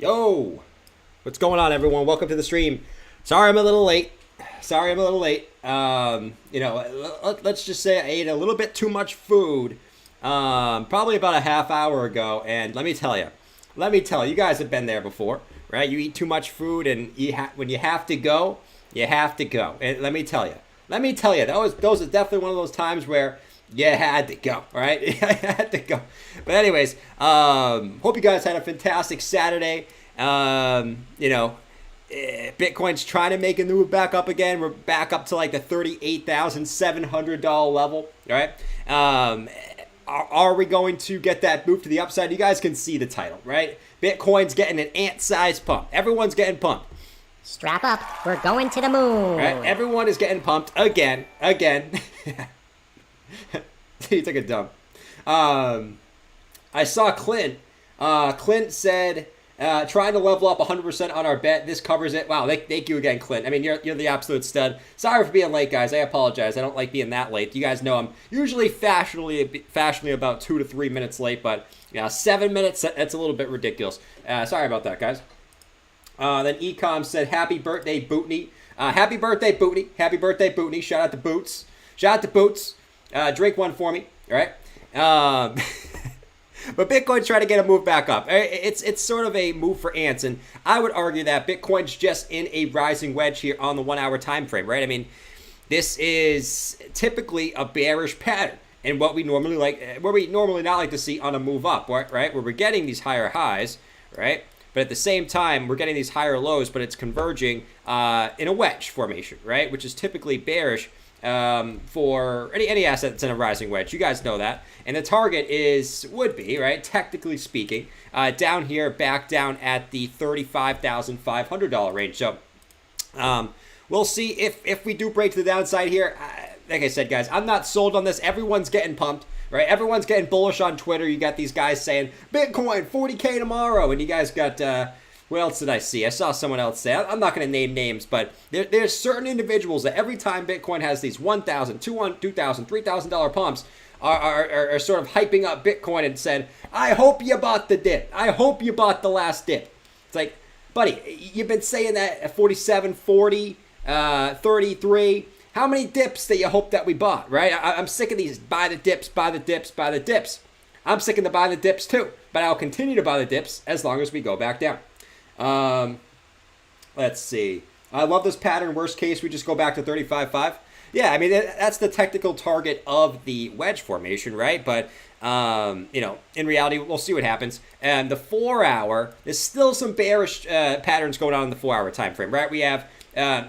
Yo, what's going on, everyone? Welcome to the stream. Sorry, I'm a little late. Let's just say I ate a little bit too much food, probably about a half hour ago. And let me tell you, you guys have been there before, right? You eat too much food, and when you have to go, you have to go. And let me tell you, those are definitely one of those times where you had to go, all right? You had to go. But anyways, hope you guys had a fantastic Saturday. Bitcoin's trying to make a move back up again. We're back up to like the $38,700 level, all right? Are we going to get that move to the upside? You guys can see the title, right? Bitcoin's getting an ant-sized pump. Everyone's getting pumped. Strap up. We're going to the moon. Right? Everyone is getting pumped again. He took a dump. I saw Clint. Clint said, trying to level up 100% on our bet. This covers it. Wow, thank you again, Clint. I mean, you're the absolute stud. Sorry for being late, guys. I apologize. I don't like being that late. You guys know I'm usually fashionably about 2 to 3 minutes late, but 7 minutes, that's a little bit ridiculous. Sorry about that, guys. Then Ecom said, happy birthday, Bootney. Happy birthday, Bootney. Happy birthday, Bootney. Shout out to Boots. Drink one for me, all right? But Bitcoin's trying to get a move back up. It's sort of a move for ants, and I would argue that Bitcoin's just in a rising wedge here on the 1 hour time frame, right? I mean, this is typically a bearish pattern, and what we normally not like to see on a move up, right? Where we're getting these higher highs, right? But at the same time, we're getting these higher lows, but it's converging in a wedge formation, right? Which is typically bearish for any asset that's in a rising wedge. You guys know that. And the target would be, right, technically speaking, down here, back down at the $35,500 range. So we'll see if we do break to the downside here. Like I said, guys, I'm not sold on this. Everyone's getting pumped, right? Everyone's getting bullish on Twitter. You got these guys saying, Bitcoin, 40K tomorrow. And you guys got... what else did I see? I saw someone else say, I'm not going to name names, but there's certain individuals that every time Bitcoin has these $1,000, $2,000, $3,000 pumps are sort of hyping up Bitcoin and said, I hope you bought the dip. I hope you bought the last dip. It's like, buddy, you've been saying that at 47, 40, 33. How many dips that you hope that we bought, right? I'm sick of these buy the dips, buy the dips, buy the dips. I'm sick of the buy the dips too, but I'll continue to buy the dips as long as we go back down. Let's see. I love this pattern. Worst case, we just go back to 35.5. Yeah, I mean, that's the technical target of the wedge formation, right? But, in reality, we'll see what happens. And the 4 hour, there's still some bearish patterns going on in the 4 hour time frame, right? We have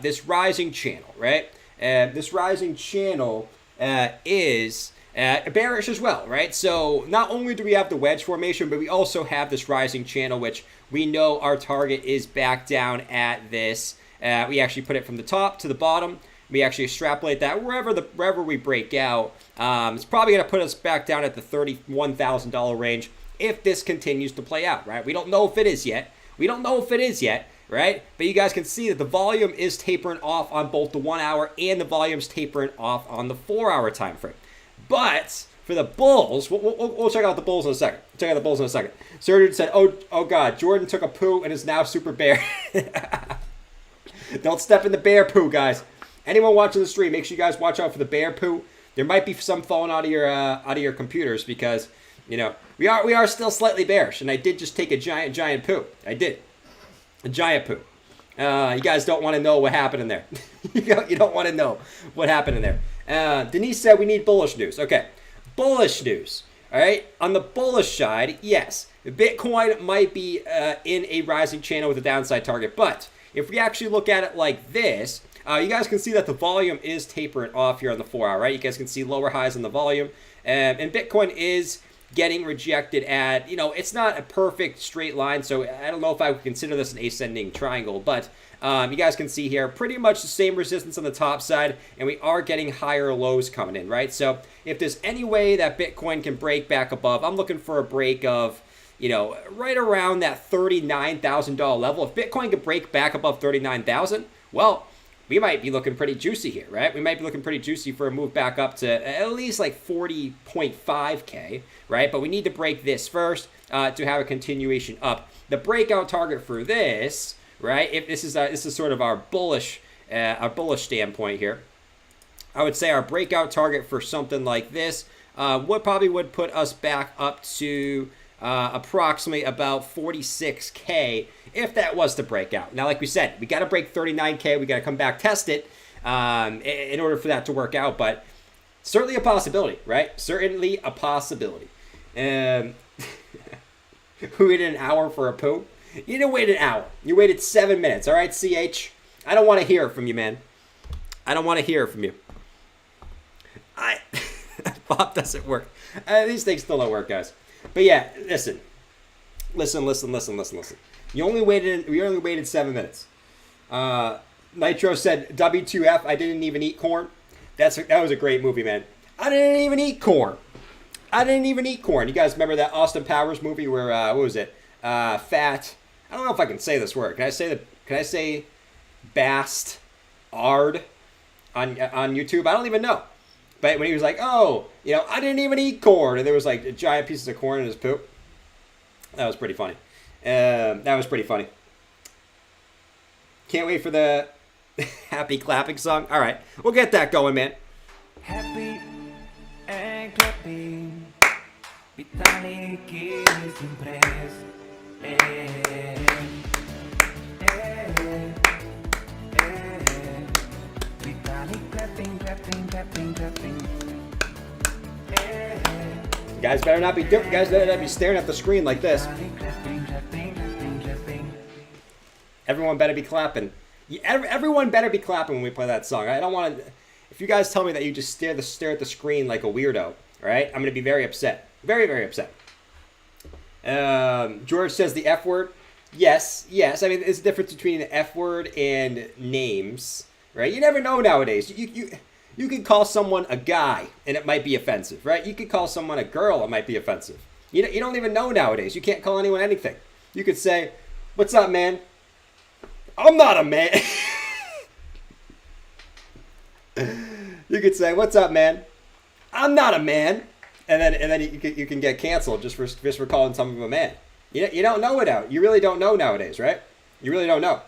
this rising channel, right? This rising channel is... bearish as well, right? So not only do we have the wedge formation, but we also have this rising channel, which we know our target is back down at this. We actually put it from the top to the bottom. We actually extrapolate that wherever we break out. It's probably going to put us back down at the $31,000 range if this continues to play out, right? We don't know if it is yet. Right? But you guys can see that the volume is tapering off on both the 1 hour and the volume's tapering off on the 4 hour time frame. But for the bulls, we'll check out the bulls in a second. Surgeon said, oh God, Jordan took a poo and is now super bear. Don't step in the bear poo, guys. Anyone watching the stream, make sure you guys watch out for the bear poo. There might be some falling out of your computers because, we are still slightly bearish. And I did just take a giant poo. I did. A giant poo. You guys don't want to know what happened in there. You don't want to know what happened in there. Denise said we need bullish news. Okay, bullish news. All right, on the bullish side, yes, Bitcoin might be in a rising channel with a downside target. But if we actually look at it like this, you guys can see that the volume is tapering off here on the 4 hour, right? You guys can see lower highs in the volume. And Bitcoin is getting rejected at, it's not a perfect straight line. So I don't know if I would consider this an ascending triangle, but you guys can see here pretty much the same resistance on the top side, and we are getting higher lows coming in, right? So if there's any way that Bitcoin can break back above, I'm looking for a break of, right around that $39,000 level. If Bitcoin could break back above 39,000, well, we might be looking pretty juicy here, right? We might be looking pretty juicy for a move back up to at least like 40.5K, right? But we need to break this first. to have a continuation up. The breakout target for this, right? If this is sort of our bullish standpoint here. I would say our breakout target for something like this would put us back up to approximately about 46K if that was to break out. Now, like we said, we got to break 39K. We got to come back, test it in order for that to work out. But certainly a possibility, right? Certainly a possibility. We waited an hour for a poo. You didn't wait an hour. You waited 7 minutes. All right, CH? I don't want to hear from you, man. I don't want to hear from you. Bob doesn't work. These things still don't work, guys. But yeah, listen. We only waited 7 minutes. Nitro said W2F. I didn't even eat corn. That was a great movie, man. I didn't even eat corn. You guys remember that Austin Powers movie where what was it? Fat. I don't know if I can say this word. Can I say Bast Ard on YouTube? I don't even know. But when he was like, oh, I didn't even eat corn, and there was like giant pieces of corn in his poop. That was pretty funny. Can't wait for the happy clapping song. All right, we'll get that going, man. Happy and clapping. Vitalik is impressed. Vitalik clapping. You guys better not be staring at the screen like this. Everyone better be clapping. Everyone better be clapping when we play that song. I don't want to. If you guys tell me that you just stare at the screen like a weirdo, all right? I'm going to be very upset. Very, very upset. George says the F word. Yes. I mean, there's a difference between the F word and names, right? You never know nowadays. You can call someone a guy, and it might be offensive, right? You could call someone a girl, it might be offensive. You don't even know nowadays. You can't call anyone anything. You could say, "What's up, man?" I'm not a man. You could say, "What's up, man?" I'm not a man, and then you can get canceled just for calling someone a man. You don't know it out. You really don't know nowadays, right? You really don't know.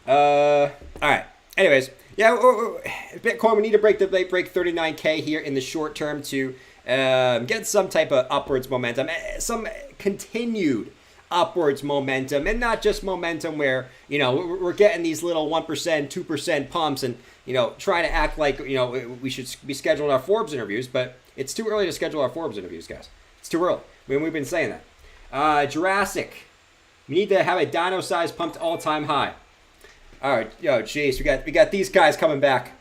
All right. Anyways, yeah, Bitcoin. We need to break 39K here in the short term to get some type of upwards momentum, some continued upwards momentum, and not just momentum where we're getting these little 1%, 2% pumps, and trying to act like we should be scheduling our Forbes interviews, but it's too early to schedule our Forbes interviews, guys. It's too early. We've been saying that. Jurassic, we need to have a dino size pumped all-time high. All right, jeez, we got these guys coming back.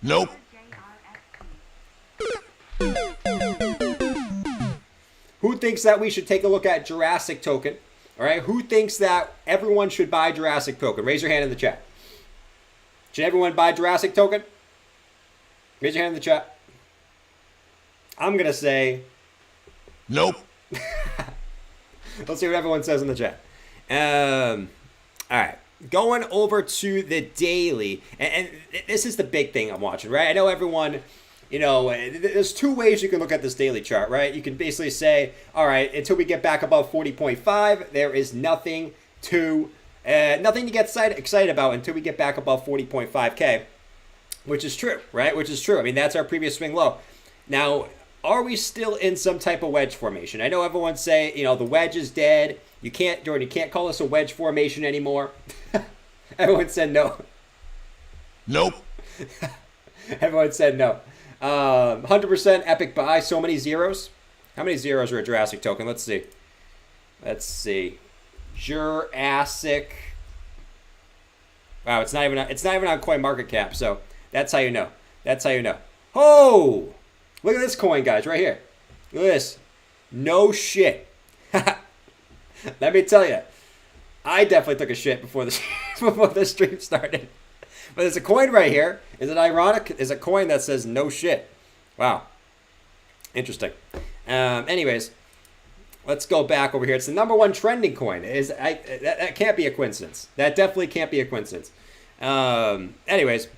Nope. Who thinks that we should take a look at Jurassic token? All right, who thinks that everyone should buy Jurassic token? Raise your hand in the chat. Should everyone buy Jurassic token? Raise your hand in the chat. I'm gonna say nope. Let's see what everyone says in the chat. All right, going over to the daily, and this is the big thing I'm watching, right? I know everyone, there's two ways you can look at this daily chart, right? You can basically say, all right, until we get back above 40.5, there is nothing to get excited about until we get back above 40.5K, which is true, right? Which is true. I mean, that's our previous swing low. Now, are we still in some type of wedge formation? I know everyone say, the wedge is dead. Jordan, you can't call this a wedge formation anymore. Everyone said no. Nope. Everyone said no. 100% epic buy. So many zeros. How many zeros are a Jurassic token? Let's see. Jurassic. Wow, it's not even on CoinMarketCap. So that's how you know. Oh, look at this coin, guys, right here. Look at this. No shit. Let me tell you, I definitely took a shit before the stream started. But there's a coin right here. Is it ironic? There's a coin that says no shit. Wow. Interesting. Anyways, let's go back over here. It's the number one trending coin. That can't be a coincidence. That definitely can't be a coincidence. Anyways,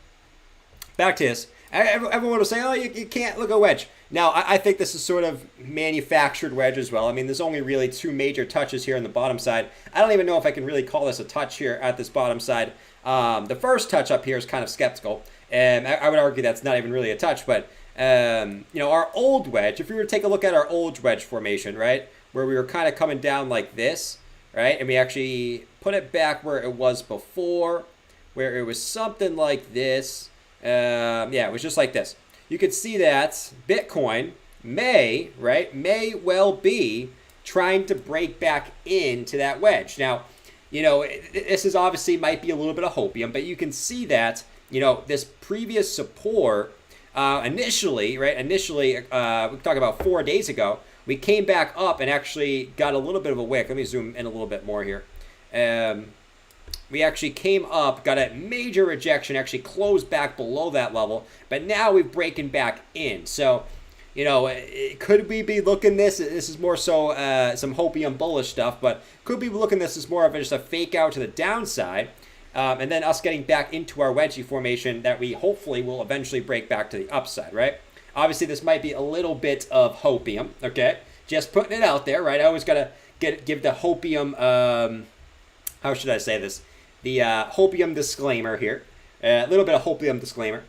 back to this. Everyone will say, oh, you can't look at wedge. Now, I think this is sort of manufactured wedge as well. I mean, there's only really two major touches here on the bottom side. I don't even know if I can really call this a touch here at this bottom side. The first touch up here is kind of skeptical. And I would argue that's not even really a touch. But, our old wedge, if we were to take a look at our old wedge formation, right, where we were kind of coming down like this, right, and we actually put it back where it was before, where it was something like this. It was just like this. You could see that Bitcoin may well be trying to break back into that wedge. Now, this is obviously might be a little bit of hopium, but you can see that, this previous support initially, we talked about 4 days ago, we came back up and actually got a little bit of a wick. Let me zoom in a little bit more here. We actually came up, got a major rejection, actually closed back below that level, but now we've breaking back in. So, could we be looking this is more so some hopium bullish stuff, but could we be looking this as more of just a fake out to the downside, and then us getting back into our wedgie formation that we hopefully will eventually break back to the upside, right? Obviously, this might be a little bit of hopium, okay? Just putting it out there, right? I always got to give the hopium, how should I say this? The hopium disclaimer here. A little bit of hopium disclaimer.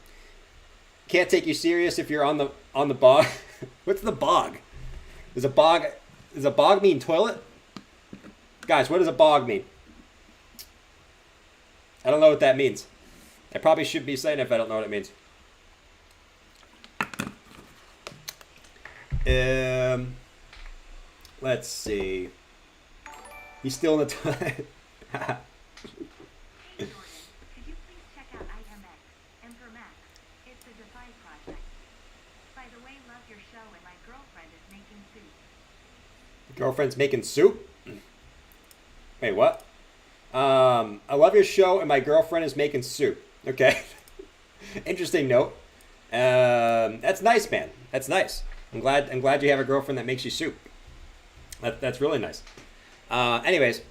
Can't take you serious if you're on the bog. What's the bog? Does a bog mean toilet? Guys, what does a bog mean? I don't know what that means. I probably should be saying it if I don't know what it means. Let's see. He's still in the toilet. Hey Jordan, could you please check out IMX, Emperor Max? It's a DeFi project. By the way, love your show and my girlfriend is making soup. Girlfriend's making soup? Wait, what? I love your show and my girlfriend is making soup. Okay. Interesting note. That's nice, man. That's nice. I'm glad you have a girlfriend that makes you soup. That's really nice. Anyways.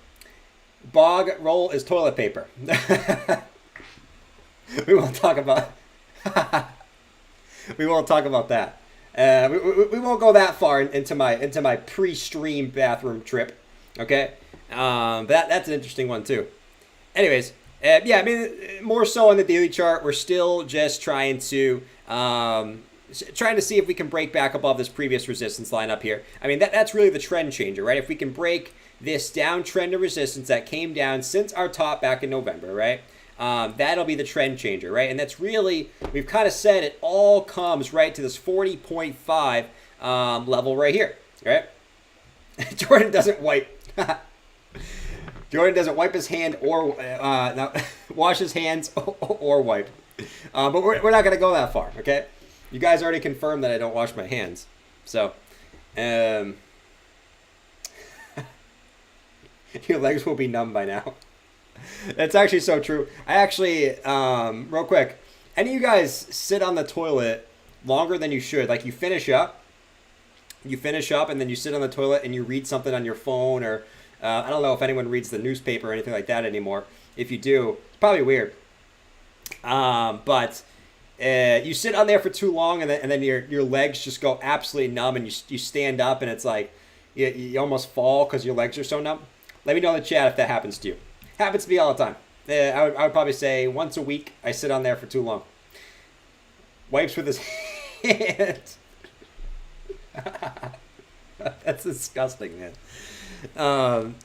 Bog roll is toilet paper. We won't talk about that. We won't go that far into my pre-stream bathroom trip. Okay, that's an interesting one too. Anyways, more so on the daily chart, we're still just trying to see if we can break back above this previous resistance line up here. I mean, that's really the trend changer, right? If we can break this downtrend of resistance that came down since our top back in November, right? That'll be the trend changer, right? And that's really, we've kind of said it all comes right to this 40.5 level right here, right? Jordan doesn't wipe. Jordan doesn't wipe his hand or wash his hands or wipe. But we're not going to go that far, okay? You guys already confirmed that I don't wash my hands. So, your legs will be numb by now. That's actually so true. I actually, real quick, any of you guys sit on the toilet longer than you should? Like you finish up and then you sit on the toilet and you read something on your phone or I don't know if anyone reads the newspaper or anything like that anymore. If you do, it's probably weird. But you sit on there for too long and then your legs just go absolutely numb and you stand up and it's like you almost fall because your legs are so numb. Let me know in the chat if that happens to you. Happens to me all the time. I would probably say once a week I sit on there for too long. Wipes with his hands. That's disgusting, man.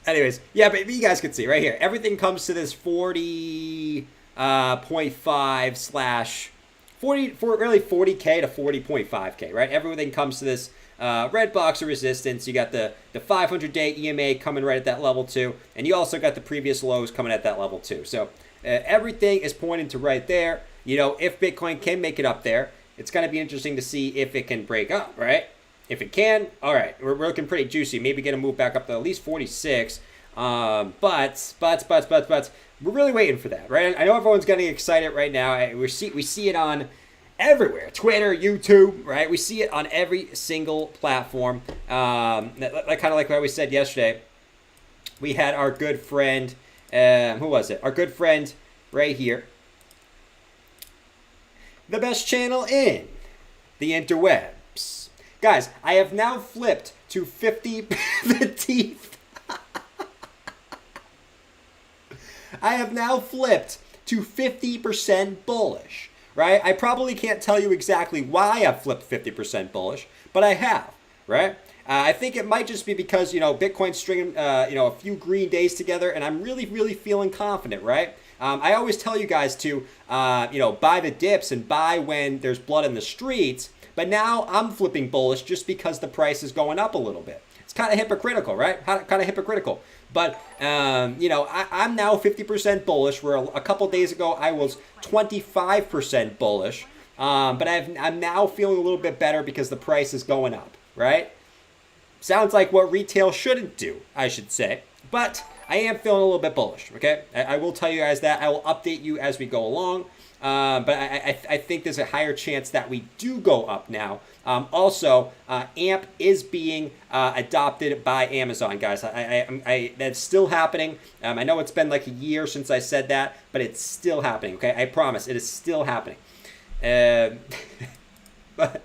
Anyways, yeah, but you guys can see right here. Everything comes to this 40.5 slash 40 for really 40K to 40.5K, right? Everything comes to this red box of resistance. You got the 500-day EMA coming right at that level too, and you also got the previous lows coming at that level too. So everything is pointing to right there. You know, if Bitcoin can make it up there, it's going to be interesting to see if it can break up, right? If it can, all right, we're looking pretty juicy. Maybe get a move back up to at least 46. But we're really waiting for that, right? I know everyone's getting excited right now. We see it on everywhere, Twitter, YouTube, right? We see it on every single platform. Kind of like what we said yesterday. We had our good friend, who was it? Our good friend right here. the best channel in the interwebs. Guys, I have now flipped to 50 the teeth. I have now flipped to 50% bullish, right? I probably can't tell you exactly why I've flipped 50% bullish, but I have, right? I think it might just be because, Bitcoin's stringing, a few green days together, and I'm really, really feeling confident, right? I always tell you guys to, buy the dips and buy when there's blood in the streets, but now I'm flipping bullish just because the price is going up a little bit. It's kind of hypocritical, right? Kind of hypocritical. But, I'm now 50% bullish, where a couple days ago I was 25% bullish. But I'm now feeling a little bit better because the price is going up, right? Sounds like what retail shouldn't do, I should say. But I am feeling a little bit bullish, okay? I will tell you guys that. I will update you as we go along. But I think there's a higher chance that we do go up now. Also, AMP is being adopted by Amazon, guys. That's still happening. I know it's been like a year since I said that, but it's still happening, okay? I promise, it is still happening. But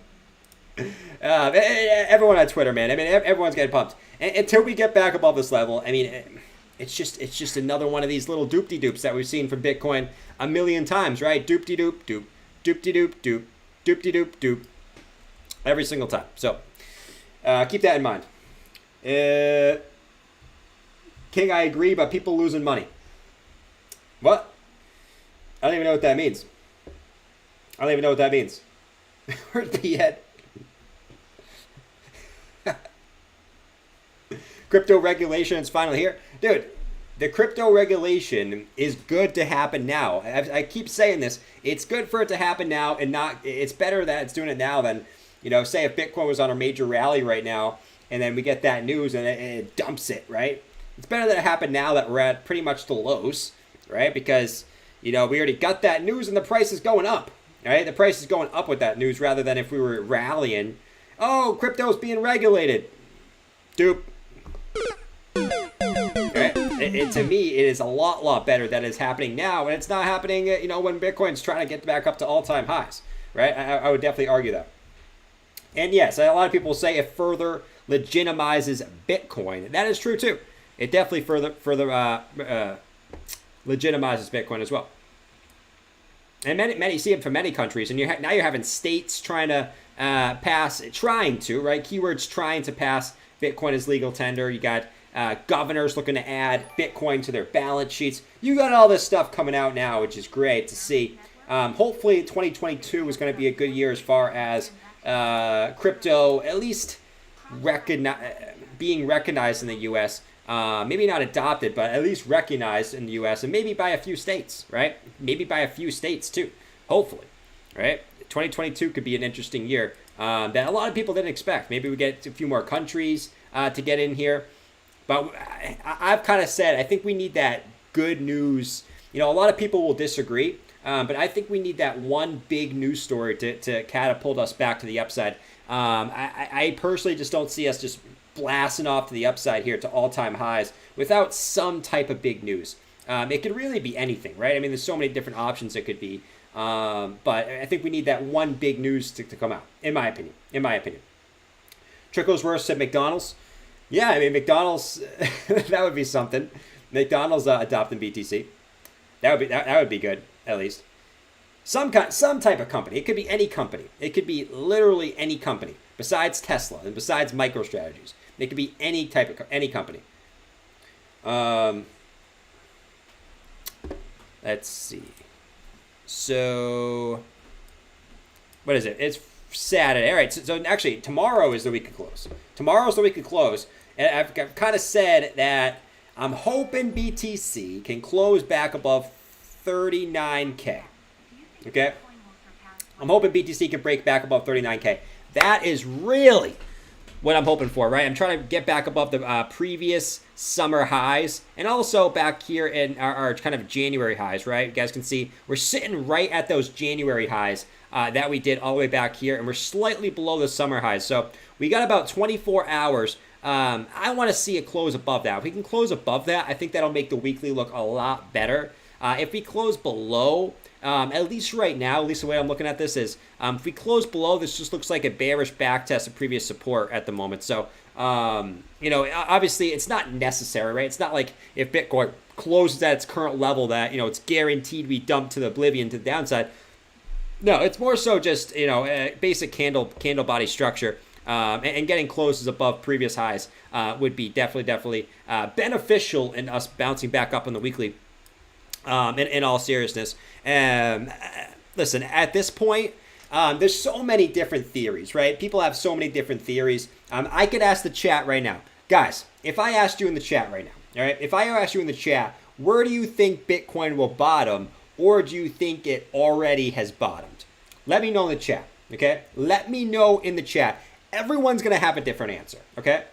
everyone on Twitter, man. I mean, everyone's getting pumped. Until we get back above this level, I mean, it's just another one of these little doop-de-doops that we've seen from Bitcoin a million times, right? Doop-de-doop, doop, doop-de-doop, doop, doop-de-doop, doop, every single time. So keep that in mind. King, I agree, but people losing money. What? I don't even know what that means. Where's the head? Crypto regulation is finally here. Dude, the crypto regulation is good to happen now. I keep saying this. It's good for it to happen now, and it's better that it's doing it now than, say if Bitcoin was on a major rally right now and then we get that news and it dumps it, right? It's better that it happened now that we're at pretty much the lows, right? Because, we already got that news and the price is going up, right? The price is going up with that news rather than if we were rallying. Oh, crypto's being regulated. Dupe. Right? To me, it is a lot better that it's happening now, and it's not happening, when Bitcoin's trying to get back up to all-time highs, right? I would definitely argue that. And yes, a lot of people say it further legitimizes Bitcoin. That is true too. It definitely further legitimizes Bitcoin as well. And many see it from many countries, and now you're having states trying to right? Keywords trying to pass Bitcoin as legal tender. You got governors looking to add Bitcoin to their balance sheets. You got all this stuff coming out now, which is great to see. Hopefully 2022 is going to be a good year as far as crypto at least being recognized in the U.S. Maybe not adopted, but at least recognized in the U.S. and maybe by a few states, right? Maybe by a few states too, hopefully, right? 2022 could be an interesting year that a lot of people didn't expect. Maybe we get a few more countries to get in here. But I've kind of said, I think we need that good news. A lot of people will disagree, but I think we need that one big news story to catapult us back to the upside. I personally just don't see us just blasting off to the upside here to all-time highs without some type of big news. It could really be anything, right? I mean, there's so many different options it could be. But I think we need that one big news to come out, in my opinion. Trickles worse said McDonald's. Yeah, I mean, McDonald's, that would be something. McDonald's adopting BTC. That would be good, at least. Some type of company. It could be any company. It could be literally any company besides Tesla and besides MicroStrategies. It could be any company. Let's see. So, what is it? It's Saturday. All right. So actually, tomorrow is the week of close. Tomorrow's the week of close. And I've kind of said that I'm hoping BTC can close back above 39K. Okay? I'm hoping BTC can break back above 39K. That is really what I'm hoping for, right? I'm trying to get back above the previous summer highs and also back here in our kind of January highs, right? You guys can see we're sitting right at those January highs that we did all the way back here, and we're slightly below the summer highs. So we got about 24 hours. I want to see it close above that. If we can close above that, I think that'll make the weekly look a lot better. If we close below At least right now, at least the way I'm looking at this is, if we close below, this just looks like a bearish back test of previous support at the moment. So, obviously it's not necessary, right? It's not like if Bitcoin closes at its current level that, it's guaranteed to be dumped to the oblivion to the downside. No, it's more so just, a basic candle body structure. And getting closes above previous highs would be definitely beneficial in us bouncing back up on the weekly. In all seriousness, listen, at this point, there's so many different theories, right? People have so many different theories. I could ask the chat right now, guys. If I asked you in the chat right now, all right, if I asked you in the chat, where do you think Bitcoin will bottom, or do you think it already has bottomed? Let me know in the chat. Okay, let me know in the chat. Everyone's gonna have a different answer. Okay,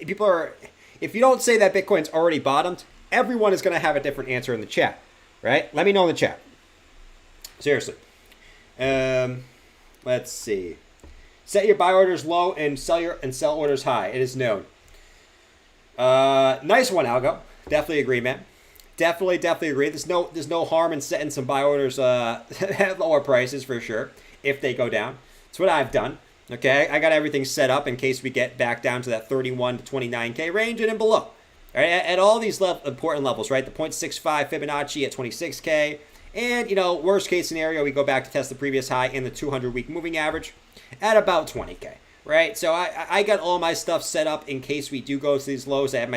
people are. If you don't say that Bitcoin's already bottomed, everyone is going to have a different answer in the chat, right? Let me know in the chat. Seriously. Let's see. Set your buy orders low and sell orders high. It is known. Nice one, Algo. Definitely agree, man. Definitely agree. There's no harm in setting some buy orders at lower prices for sure if they go down. That's what I've done. Okay, I got everything set up in case we get back down to that 31 to 29K range and below. All right, at all these important levels, right? The 0.65 Fibonacci at 26K. And, worst case scenario, we go back to test the previous high in the 200-week moving average at about 20K, right? So I got all my stuff set up in case we do go to these lows. I have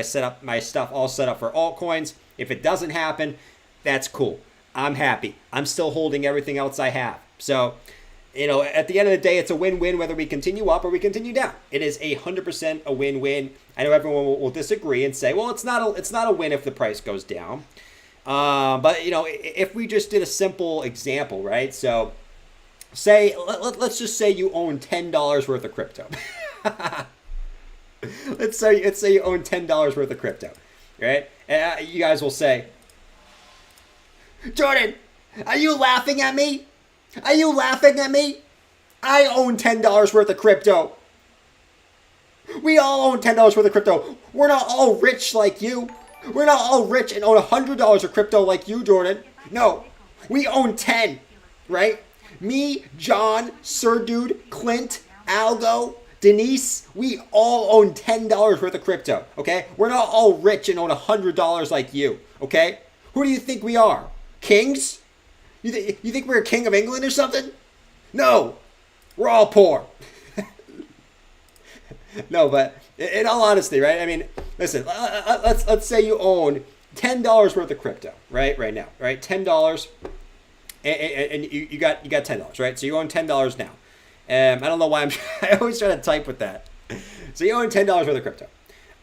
my stuff all set up for altcoins. If it doesn't happen, that's cool. I'm happy. I'm still holding everything else I have. So, at the end of the day, it's a win-win whether we continue up or we continue down. It is 100% a win-win. I know everyone will disagree and say, well, it's not a win if the price goes down. But if we just did a simple example, right? So, let's just say you own $10 worth of crypto. let's say you own $10 worth of crypto, right? You guys will say, Jordan, are you laughing at me? Are you laughing at me? I own $10 worth of crypto. We all own $10 worth of crypto. We're not all rich like you. We're not all rich and own $100 of crypto like you, Jordan. No, we own 10, right? Me, John, Sir Dude, Clint, Algo, Denise, we all own $10 worth of crypto, okay? We're not all rich and own $100 like you, okay? Who do you think we are? Kings? You think we're a king of England or something? No, we're all poor. No, but in all honesty, right? I mean, listen, let's say you own $10 worth of crypto, right now, right? $10, and you got $10, right? So you own $10 now. I don't know why I always try to type with that. So you own $10 worth of crypto,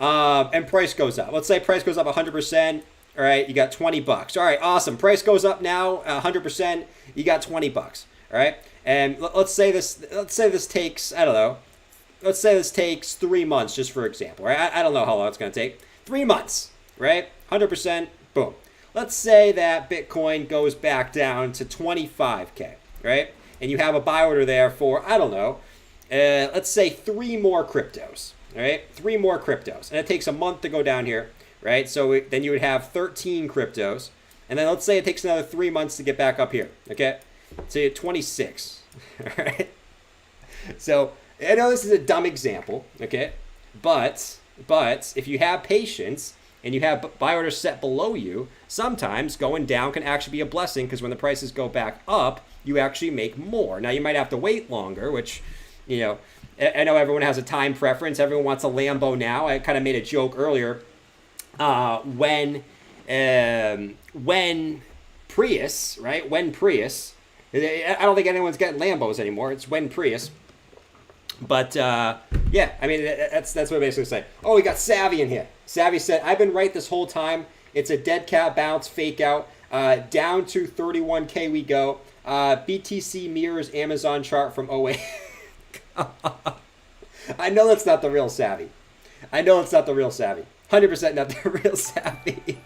and price goes up. Let's say price goes up 100%. All right, you got $20. All right, awesome. Price goes up now 100%. You got $20. All right, and let's say this takes, I don't know. Let's say this takes 3 months, just for example. Right? I don't know how long it's going to take. 3 months, right? 100%. Boom. Let's say that Bitcoin goes back down to 25K, right? And you have a buy order there for, I don't know, let's say 3 more cryptos, all right? 3 more cryptos. And it takes a month to go down here, right? So then you would have 13 cryptos. And then let's say it takes another 3 months to get back up here, okay? So you have 26, all right? So I know this is a dumb example, okay? But if you have patience and you have buy orders set below you, sometimes going down can actually be a blessing because when the prices go back up, you actually make more. Now, you might have to wait longer, which, I know everyone has a time preference. Everyone wants a Lambo now. I kind of made a joke earlier when Prius, right? When Prius, I don't think anyone's getting Lambos anymore. It's when Prius. But, yeah, I mean, that's what I basically say. Oh, we got Savvy in here. Savvy said, I've been right this whole time. It's a dead cat bounce, fake out. Down to 31K we go. BTC mirrors Amazon chart from 08. I know that's not the real Savvy. 100% not the real Savvy.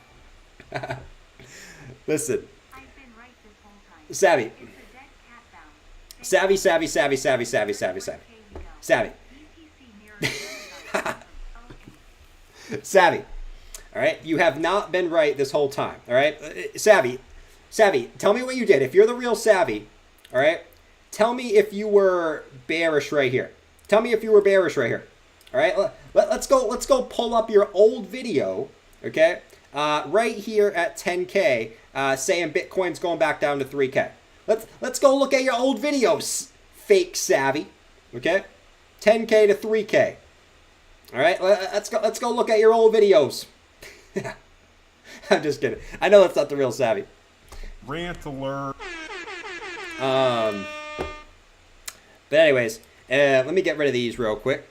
Listen. I've been right this whole time. Savvy. It's a dead cat bounce. Savvy. BTC mirrors Savvy. All right. You have not been right this whole time. All right. Savvy. Savvy, tell me what you did. If you're the real Savvy, all right, tell me if you were bearish right here. Tell me if you were bearish right here. All right, let's go pull up your old video, okay, right here at 10K, saying Bitcoin's going back down to 3K. Let's go look at your old videos, fake Savvy, okay, 10K to 3K. All right, let's go look at your old videos. I'm just kidding. I know that's not the real Savvy. Rant alert. But anyways, let me get rid of these real quick.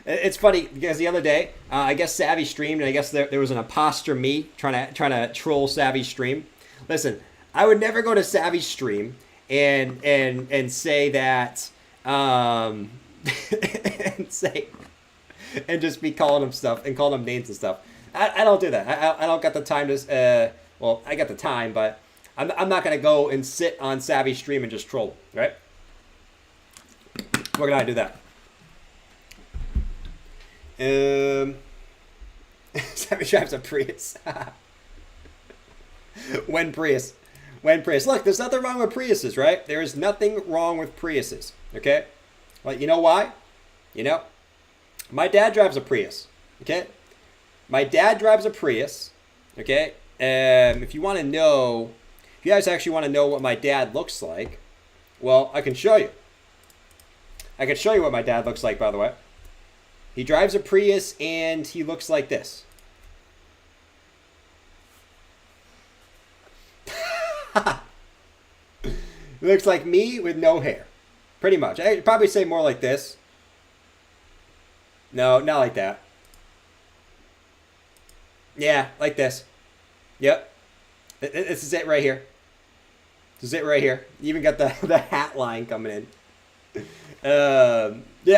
It's funny because the other day, I guess Savvy streamed, and I guess there was an imposter me trying to troll Savvy stream. Listen, I would never go to Savvy stream and say that and just be calling him stuff and calling him names and stuff. I don't do that. I don't got the time to. Well, I got the time, but I'm not gonna go and sit on Savvy stream and just troll, right? We're gonna do that. Savvy drives a Prius. When Prius. Look, there's nothing wrong with Priuses, right? There is nothing wrong with Priuses, okay? Well, you know why? You know, my dad drives a Prius, okay? My dad drives a Prius, okay? If you want to know, if you guys actually want to know what my dad looks like, well, I can show you. I can show you what my dad looks like, by the way. He drives a Prius, and he looks like this. He looks like me with no hair. Pretty much. I'd probably say more like this. No, not like that. Yeah, like this. Yep. This is it right here. This is it right here. You even got the hat line coming in. Yeah,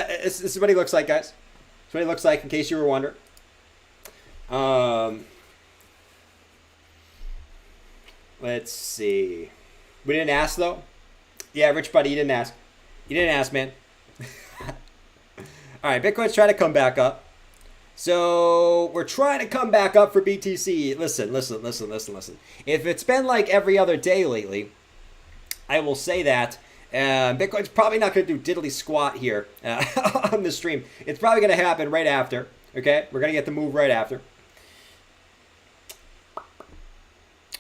this is what he looks like, guys. This is what he looks like, in case you were wondering. Let's see. We didn't ask, though? Yeah, Rich Buddy, you didn't ask. You didn't ask, man. All right, Bitcoin's trying to come back up. So we're trying to come back up for BTC. Listen. If it's been like every other day lately, I will say that Bitcoin's probably not going to do diddly squat here on the stream. It's probably going to happen right after. Okay, we're going to get the move right after.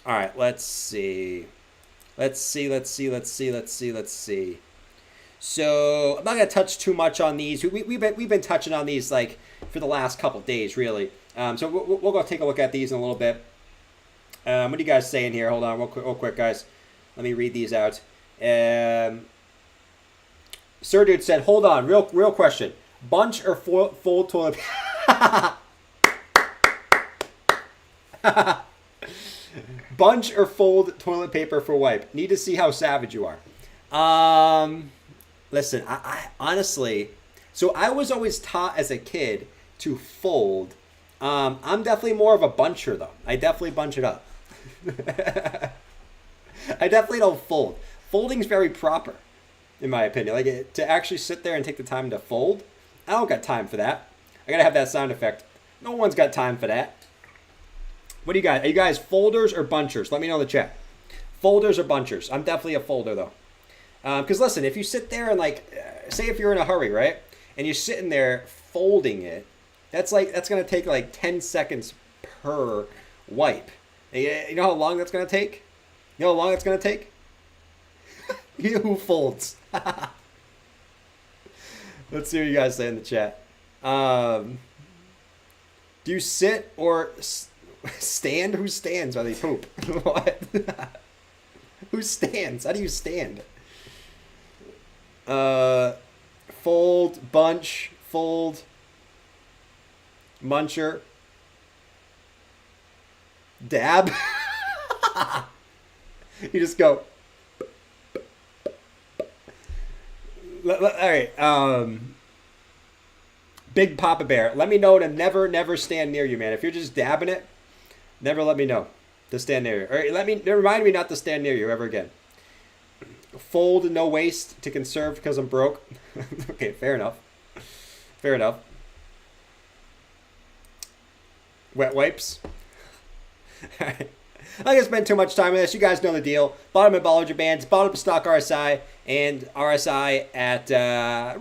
All right, let's see. So I'm not going to touch too much on these. We've been touching on these like for the last couple days, really. So we'll go take a look at these in a little bit. What are you guys saying here? Hold on, real quick, guys. Let me read these out. Sir Dude said, hold on, real question. Bunch or fold toilet Bunch or fold toilet paper for wipe? Need to see how savage you are. Listen, I honestly, so I was always taught as a kid to fold. I'm definitely more of a buncher, though. I definitely bunch it up. I definitely don't fold. Folding's very proper, in my opinion. Like, to actually sit there and take the time to fold, I don't got time for that. I gotta have that sound effect. No one's got time for that. What do you guys? Are you guys folders or bunchers? Let me know in the chat. Folders or bunchers? I'm definitely a folder, though. Because listen, if you sit there and like, say if you're in a hurry, right? And you're sitting there folding it, that's gonna take like 10 seconds per wipe. You know how long that's gonna take? You know how long that's gonna take? You who folds. Let's see what you guys say in the chat. Do you sit or stand? Who stands while they poop? What? Who stands? How do you stand? Fold, bunch, fold, muncher, dab. You just go. All right. Big Papa Bear, let me know to never stand near you, man. If you're just dabbing it, never let me know to stand near you. Or remind me not to stand near you ever again. Fold no waste to conserve because I'm broke. Okay, fair enough. Fair enough. Wet wipes. All right. I'm not gonna spend too much time on this. You guys know the deal. Bottom of Bollinger Bands, bottom of stock RSI, and RSI at I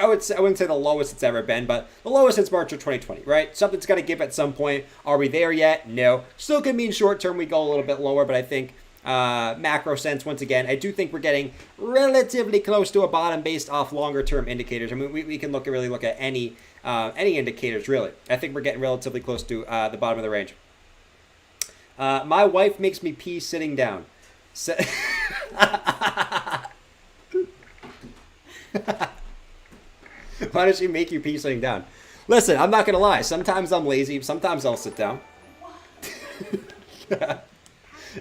wouldn't say the lowest it's ever been, but the lowest since March of 2020, right? Something's got to give at some point. Are we there yet? No. Still could mean short term we go a little bit lower, but I think macro sense, once again, I do think we're getting relatively close to a bottom based off longer term indicators. I mean, we can really look at any indicators, really. I think we're getting relatively close to the bottom of the range. My wife makes me pee sitting down. Why does she make you pee sitting down? Listen, I'm not going to lie. Sometimes I'm lazy. Sometimes I'll sit down.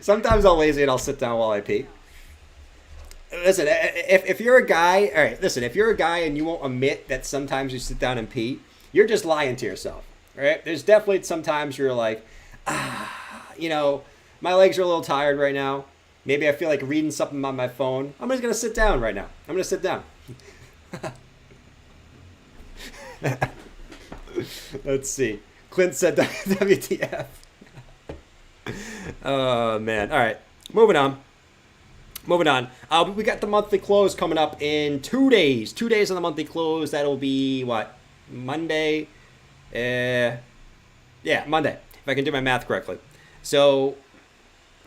Sometimes I'm lazy and I'll sit down while I pee. Listen, if you're a guy, all right, listen, if you're a guy and you won't admit that sometimes you sit down and pee, you're just lying to yourself, right? There's definitely sometimes you're like, you know, my legs are a little tired right now. Maybe I feel like reading something on my phone. I'm just going to sit down right now. I'm going to sit down. Let's see. Clint said WTF. Oh, man. All right. Moving on. We got the monthly close coming up in 2 days. 2 days on the monthly close. That'll be, what, Monday? Yeah, Monday, if I can do my math correctly. So,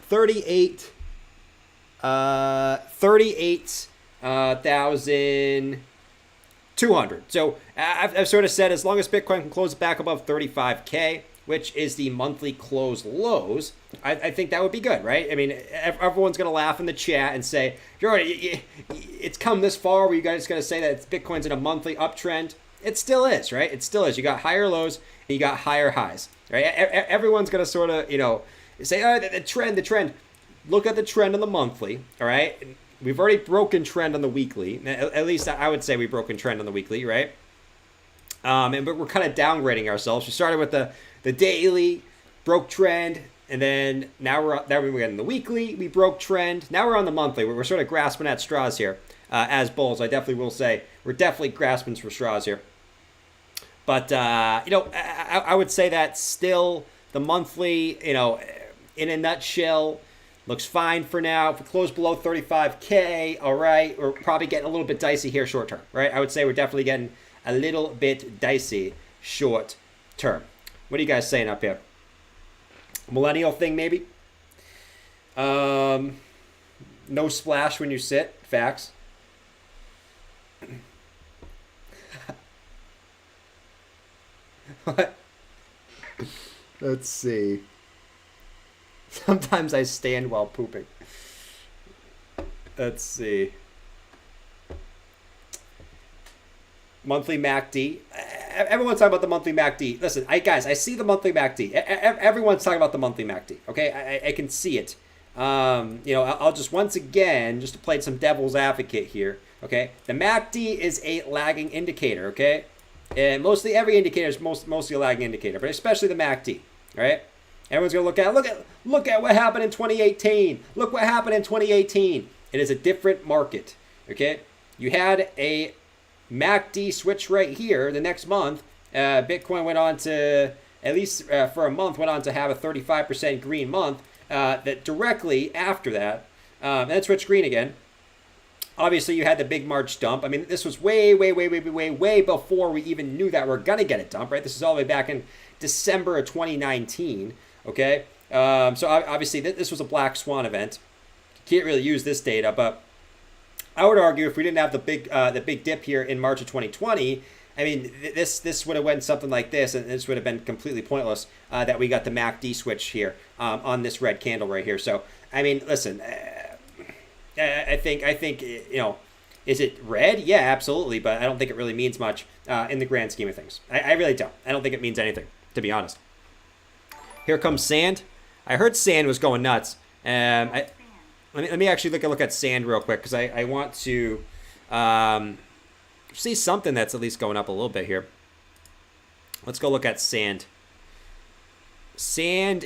38,200. So, I've sort of said as long as Bitcoin can close back above 35K, which is the monthly close lows, I think that would be good, right? I mean, everyone's going to laugh in the chat and say, Jordan, it's come this far where you guys going to say that Bitcoin's in a monthly uptrend. It still is, right? It still is. You got higher lows and you got higher highs, right? Everyone's going to sort of, say, oh, the trend. Look at the trend on the monthly, all right? We've already broken trend on the weekly. At least I would say we've broken trend on the weekly, right? But we're kind of downgrading ourselves. We started with the daily, broke trend, and then now we're getting the weekly. We broke trend. Now we're on the monthly. We're sort of grasping at straws here as bulls. I definitely will say we're definitely grasping for straws here. But I would say that still the monthly, in a nutshell, looks fine for now. If we close below 35K, all right, we're probably getting a little bit dicey here short term, right? I would say we're definitely getting a little bit dicey short term. What are you guys saying up here? Millennial thing, maybe? No splash when you sit. Facts. What? Let's see. Sometimes I stand while pooping. Let's see. Monthly MACD. Everyone's talking about the monthly MACD. Listen, guys, I see the monthly MACD. Everyone's talking about the monthly MACD. Okay, I can see it. I'll just once again, just to play some devil's advocate here. Okay, the MACD is a lagging indicator. Okay, and mostly every indicator is mostly a lagging indicator, but especially the MACD. Right? Everyone's gonna look at what happened in 2018. Look what happened in 2018. It is a different market. Okay, you had a MACD switch right here. The next month, Bitcoin went on to, at least for a month, went on to have a 35% green month. That directly after that, then switched green again. Obviously, you had the big March dump. I mean, this was way before we even knew that we're gonna get a dump, right? This is all the way back in December of 2019. Okay, so obviously this was a black swan event. Can't really use this data, but I would argue if we didn't have the big dip here in March of 2020, I mean, this would have went something like this, and this would have been completely pointless that we got the MACD switch here on this red candle right here. So, I mean, listen, I think is it red? Yeah, absolutely, but I don't think it really means much in the grand scheme of things. I really don't. I don't think it means anything, to be honest. Here comes sand. I heard sand was going nuts. Let me actually look at sand real quick because I want to see something that's at least going up a little bit here. Let's go look at sand. Sand's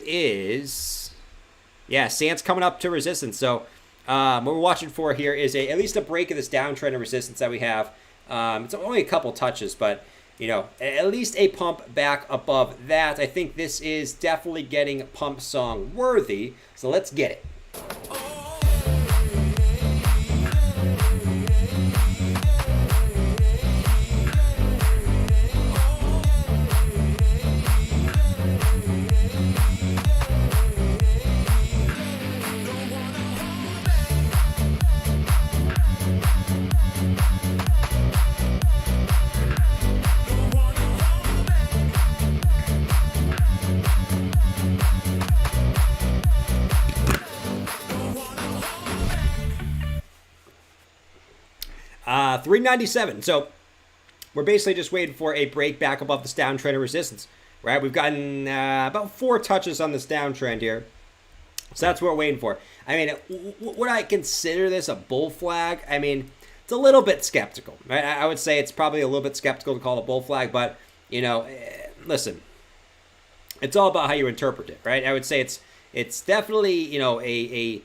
coming up to resistance. So what we're watching for here is at least a break of this downtrend of resistance that we have. It's only a couple touches, but you know, at least a pump back above that. I think this is definitely getting pump song worthy. So let's get it. 397. So we're basically just waiting for a break back above this downtrend of resistance, right? We've gotten about 4 touches on this downtrend here. So that's what we're waiting for. I mean, would I consider this a bull flag? I mean, it's a little bit skeptical, right? I would say it's probably a little bit skeptical to call it a bull flag, but, you know, listen, it's all about how you interpret it, right? I would say it's definitely, you know, a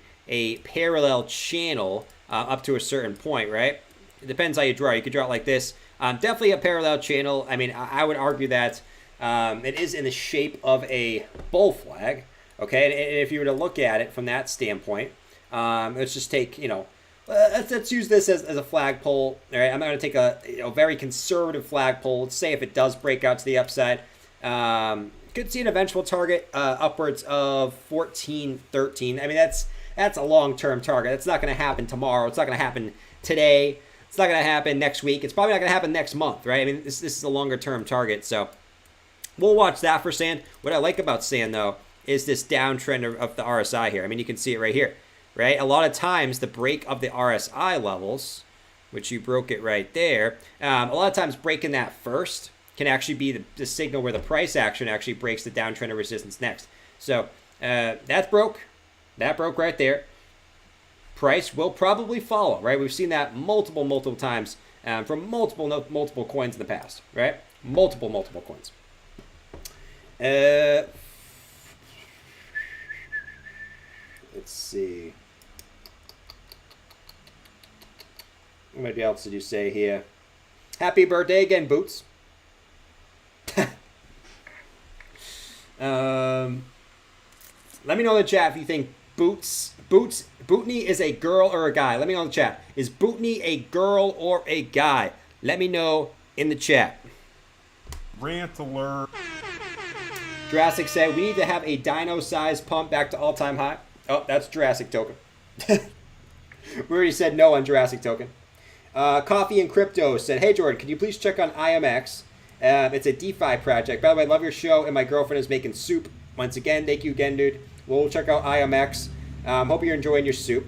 parallel channel up to a certain point, right? It depends how you draw. You could draw it like this. Definitely a parallel channel. I mean, I would argue that it is in the shape of a bull flag. Okay, and if you were to look at it from that standpoint, let's just take, you know, let's use this as a flagpole. All right, I'm going to take a very conservative flagpole. Let's say if it does break out to the upside, could see an eventual target upwards of 14.13. I mean, that's a long-term target. That's not going to happen tomorrow. It's not going to happen today. It's not going to happen next week. It's probably not going to happen next month, right? I mean, this is a longer-term target, so we'll watch that for sand. What I like about sand, though, is this downtrend of the RSI here. I mean, you can see it right here, right? A lot of times, the break of the RSI levels, which you broke it right there, a lot of times breaking that first can actually be the signal where the price action actually breaks the downtrend of resistance next. So that broke right there. Price will probably follow, right? We've seen that multiple times from multiple coins in the past, right? Multiple coins. Let's see. What else did you say here? Happy birthday again, Boots. Let me know in the chat if you think Bootney is a girl or a guy. Let me know in the chat. Is Bootney a girl or a guy? Let me know in the chat. Rant alert. Jurassic said, we need to have a dino-sized pump back to all-time high. Oh, that's Jurassic Token. We already said no on Jurassic Token. Coffee and Crypto said, hey, Jordan, can you please check on IMX? It's a DeFi project. By the way, I love your show, and my girlfriend is making soup. Once again, thank you again, dude. We'll check out IMX. Hope you're enjoying your soup.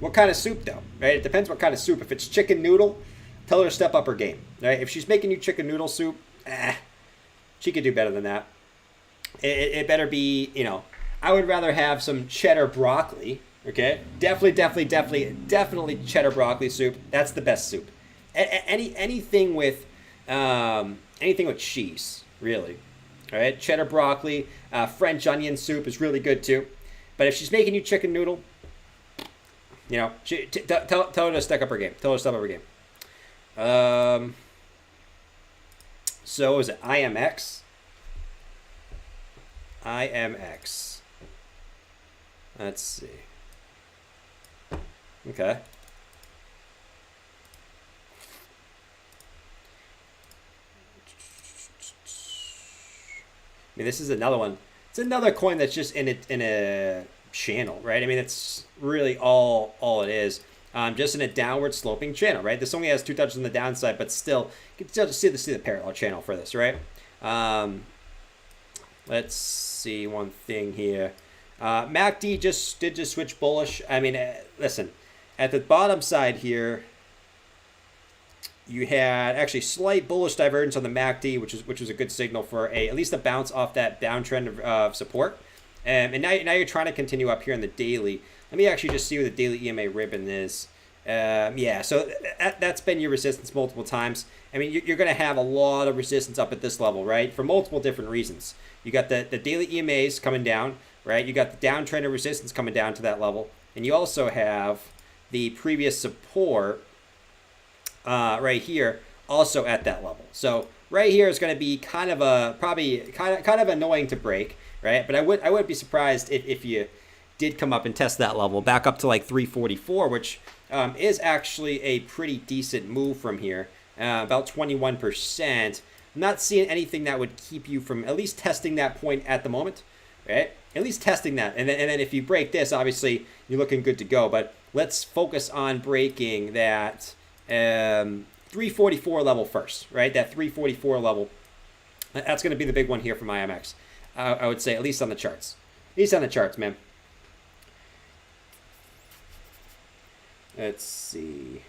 What kind of soup, though? Right? It depends what kind of soup. If it's chicken noodle, tell her to step up her game. Right? If she's making you chicken noodle soup, she could do better than that. It better be, you know, I would rather have some cheddar broccoli. Okay? Definitely cheddar broccoli soup. That's the best soup. Anything with cheese, really. All right? Cheddar broccoli, French onion soup is really good too. But if she's making you chicken noodle, you know, tell her to step up her game. Tell her to step up her game. So what was it? IMX. Let's see. Okay. I mean, this is another one. It's another coin that's just in a channel, right? I mean, it's really all it is. Just in a downward sloping channel, right? This only has 2 touches on the downside, but still, you can still see the parallel channel for this, right? Let's see one thing here. MACD did just switch bullish. I mean, listen, at the bottom side here, you had actually slight bullish divergence on the MACD, which was a good signal for at least a bounce off that downtrend of support. And now you're trying to continue up here in the daily. Let me actually just see what the daily EMA ribbon is. Yeah, so that's been your resistance multiple times. I mean, you're going to have a lot of resistance up at this level, right? For multiple different reasons. You got the daily EMAs coming down, right? You got the downtrend of resistance coming down to that level. And you also have the previous support right here also at that level. So right here is going to be kind of a probably kind of annoying to break, right? But I would be surprised if you did come up and test that level back up to like 344, which is actually a pretty decent move from here, about 21%. I'm not seeing anything that would keep you from at least testing that point at the moment, right? At least testing that, and then if you break this, obviously you're looking good to go. But let's focus on breaking that 344 level first, right? That 344 level. That's going to be the big one here for IMX. I would say at least on the charts. At least on the charts, man. Let's see.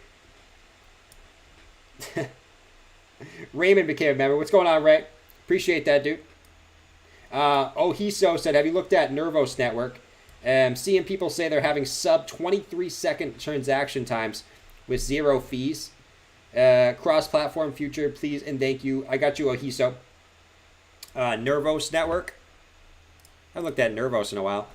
Raymond became a member. What's going on, Ray? Appreciate that, dude. Ohiso said, have you looked at Nervos Network? Seeing people say they're having sub 23-second transaction times with 0 fees. Cross-platform future, please and thank you. I got you, Ohiso. Nervos Network. I haven't looked at Nervos in a while.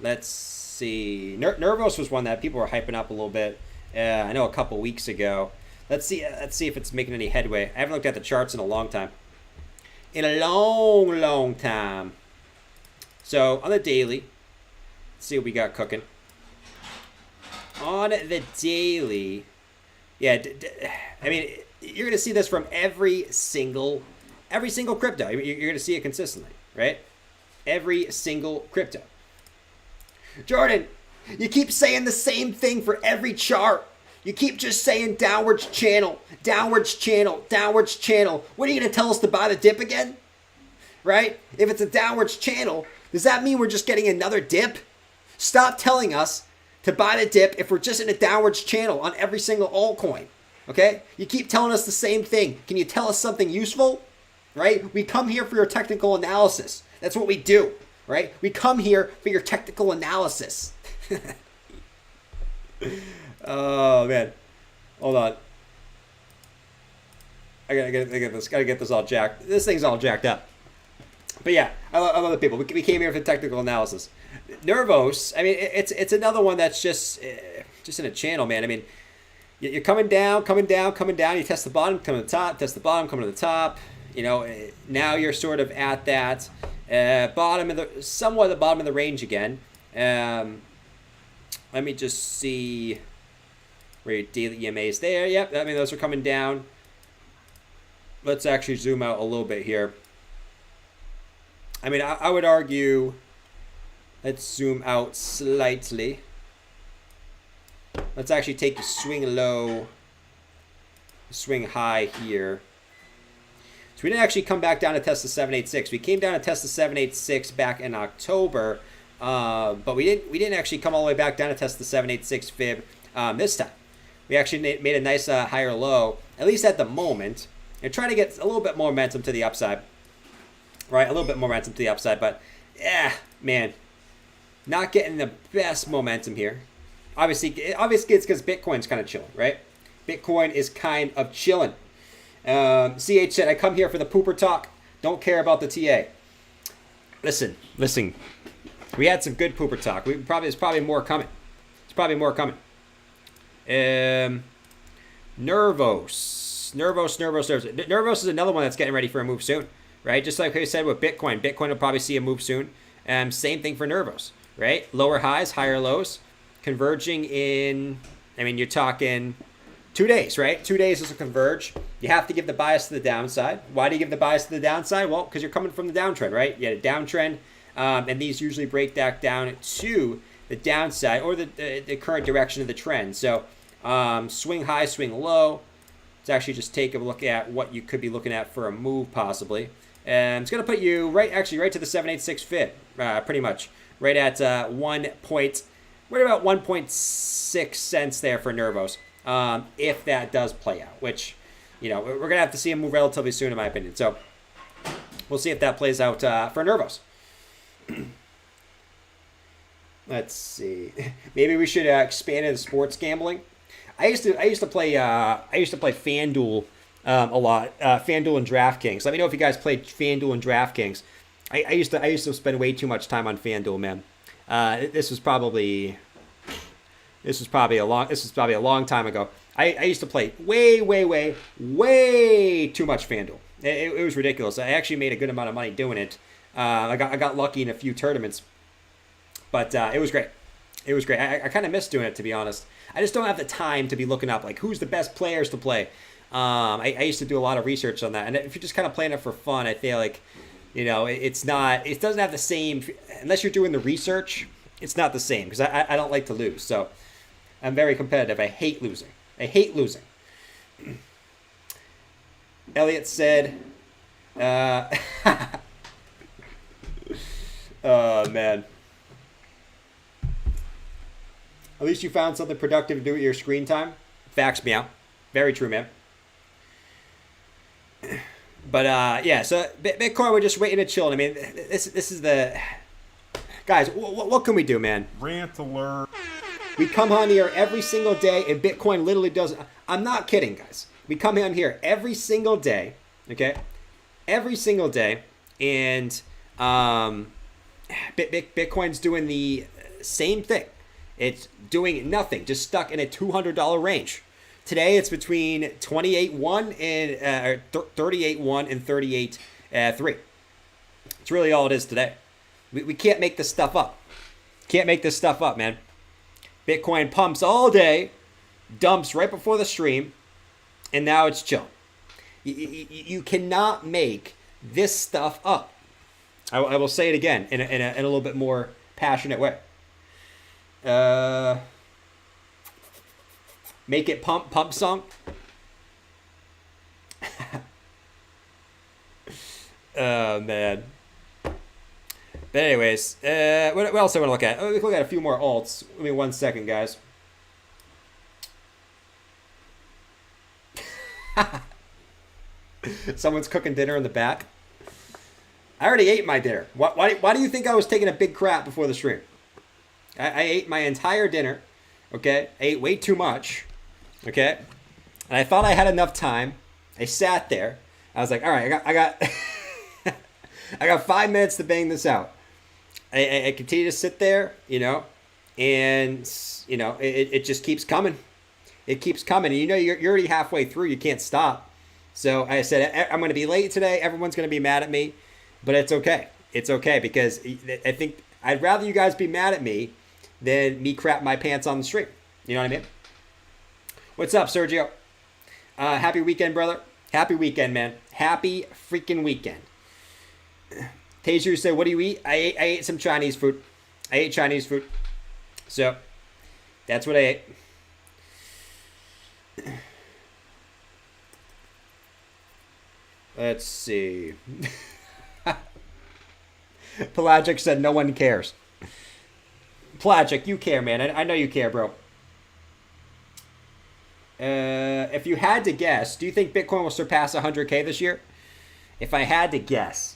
Let's see. Nervos was one that people were hyping up a little bit. I know a couple weeks ago. Let's see if it's making any headway. I haven't looked at the charts in a long time. In a long time. So on the daily, let's see what we got cooking. On the daily, yeah, I mean, you're gonna see this from every single crypto. You're gonna see it consistently, right? Every single crypto. Jordan, you keep saying the same thing for every chart. You keep just saying downwards channel, downwards channel, downwards channel. What are you going to tell us to buy the dip again? Right? If it's a downwards channel, does that mean we're just getting another dip? Stop telling us to buy the dip if we're just in a downwards channel on every single altcoin. Okay? You keep telling us the same thing. Can you tell us something useful? Right? We come here for your technical analysis. That's what we do. Right? We come here for your technical analysis. Oh man, hold on. I gotta get this all jacked. This thing's all jacked up. But yeah, I love the people. We came here for technical analysis. Nervos. I mean, it's another one that's just in a channel, man. I mean, you're coming down. You test the bottom, come to the top. Test the bottom, come to the top. You know, now you're sort of at that somewhat the bottom of the range again. Let me just see. Where your daily EMAs there. Yep, I mean, those are coming down. Let's actually zoom out a little bit here. I mean, I would argue, let's zoom out slightly. Let's actually take the swing low, swing high here. So we didn't actually come back down to test the 786. We came down to test the 786 back in October, but we didn't actually come all the way back down to test the 786 fib this time. We actually made a nice higher low, at least at the moment, and trying to get a little bit more momentum to the upside. Right, a little bit more momentum to the upside, but yeah, man, not getting the best momentum here. Obviously it's because Bitcoin's kind of chilling, right? Bitcoin is kind of chilling. CH said, I come here for the pooper talk. Don't care about the TA. Listen. We had some good pooper talk. There's probably more coming. Nervos. Nervos is another one that's getting ready for a move soon, right? Just like I said with Bitcoin. Bitcoin will probably see a move soon. Same thing for Nervos, right? Lower highs, higher lows, converging in, I mean, you're talking 2 days, right? 2 days is a converge. You have to give the bias to the downside. Why do you give the bias to the downside? Well, because you're coming from the downtrend, right? You had a downtrend, and these usually break that down to the downside or the current direction of the trend. So swing high, swing low. Let's actually just take a look at what you could be looking at for a move possibly. And it's going to put you right to the 786 fib, pretty much. Right at right about 1.6 cents there for Nervos. If that does play out, which, you know, we're going to have to see him move relatively soon, in my opinion. So we'll see if that plays out for Nervos. Let's see. Maybe we should expand into sports gambling. I used to play FanDuel a lot. FanDuel and DraftKings. Let me know if you guys played FanDuel and DraftKings. I used to spend way too much time on FanDuel, man. This was probably a long time ago. I used to play way too much FanDuel. It was ridiculous. I actually made a good amount of money doing it. I got lucky in a few tournaments, but it was great. It was great. I kind of miss doing it, to be honest. I just don't have the time to be looking up like who's the best players to play. I used to do a lot of research on that, and if you're just kind of playing it for fun, I feel like, you know, it doesn't have the same, unless you're doing the research. It's not the same because I don't like to lose. So I'm very competitive. I hate losing. Elliot said, oh man. At least you found something productive to do with your screen time. Facts, meow. Very true, man. But yeah, so Bitcoin, we're just waiting to chill. I mean, this is the guys. What can we do, man? Rant alert. We come on here every single day, and Bitcoin literally doesn't. I'm not kidding, guys. We come on here every single day, okay? Every single day, and Bitcoin's doing the same thing. It's doing nothing, just stuck in a $200 range. Today, it's between 28.1 and 38.1 and 38.3. It's really all it is today. We can't make this stuff up. Can't make this stuff up, man. Bitcoin pumps all day, dumps right before the stream, and now it's chill. You cannot make this stuff up. I will say it again in a little bit more passionate way. Make it pump song. Oh man. But anyways, what else I want to look at? We can look at a few more alts. Give me 1 second, guys. Someone's cooking dinner in the back. I already ate my dinner. Why do you think I was taking a big crap before the stream? I ate my entire dinner. Okay, I ate way too much. Okay, and I thought I had enough time. I sat there. I was like, all right, I got I got 5 minutes to bang this out. I continue to sit there, you know, and you know it just keeps coming. It keeps coming, and you know you're already halfway through. You can't stop. So I said I'm going to be late today. Everyone's going to be mad at me, but it's okay. It's okay because I think I'd rather you guys be mad at me than me crap my pants on the stream. You know what I mean? What's up, Sergio? Happy weekend, brother. Happy weekend, man. Happy freaking weekend. Taser said, what do you eat? I ate some Chinese food. I ate Chinese food. So, that's what I ate. Let's see. Pelagic said, no one cares. Pelagic, you care, man. I know you care, bro. If you had to guess, do you think Bitcoin will surpass 100K this year? If I had to guess.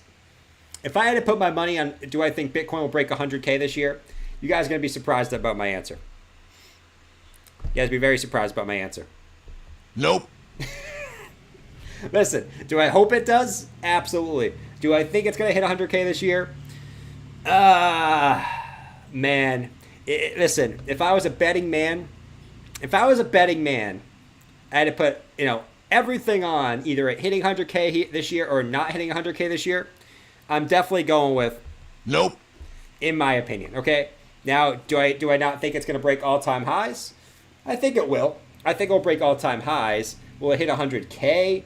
If I had to put my money on, do I think Bitcoin will break 100K this year? You guys are going to be surprised about my answer. You guys be very surprised about my answer. Nope. Listen, do I hope it does? Absolutely. Do I think it's going to hit 100K this year? Man. Listen, if I was a betting man, I had to put, you know, everything on either hitting 100K this year or not hitting 100K this year. I'm definitely going with Nope. In my opinion, okay? Now, do I not think it's going to break all-time highs? I think it will. I think it'll break all-time highs. Will it hit 100K?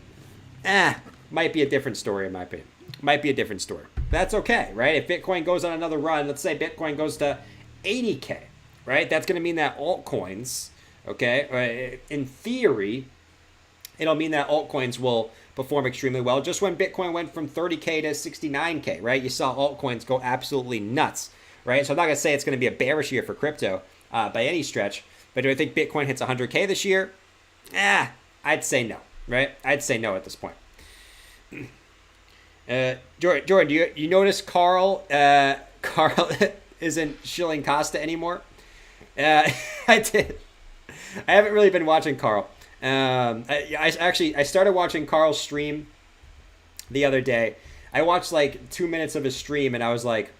Might be a different story in my opinion. Might be a different story. That's okay, right? If Bitcoin goes on another run, let's say Bitcoin goes to 80K, right? That's going to mean that altcoins, okay, in theory, it'll mean that altcoins will perform extremely well. Just when Bitcoin went from 30K to 69K, right? You saw altcoins go absolutely nuts, right? So I'm not going to say it's going to be a bearish year for crypto by any stretch, but do I think Bitcoin hits 100K this year? I'd say no, right? I'd say no at this point. Jordan, do you notice Carl isn't shilling Costa anymore? I did. I haven't really been watching Carl. I started watching Carl's stream the other day. I watched like 2 minutes of his stream and I was like,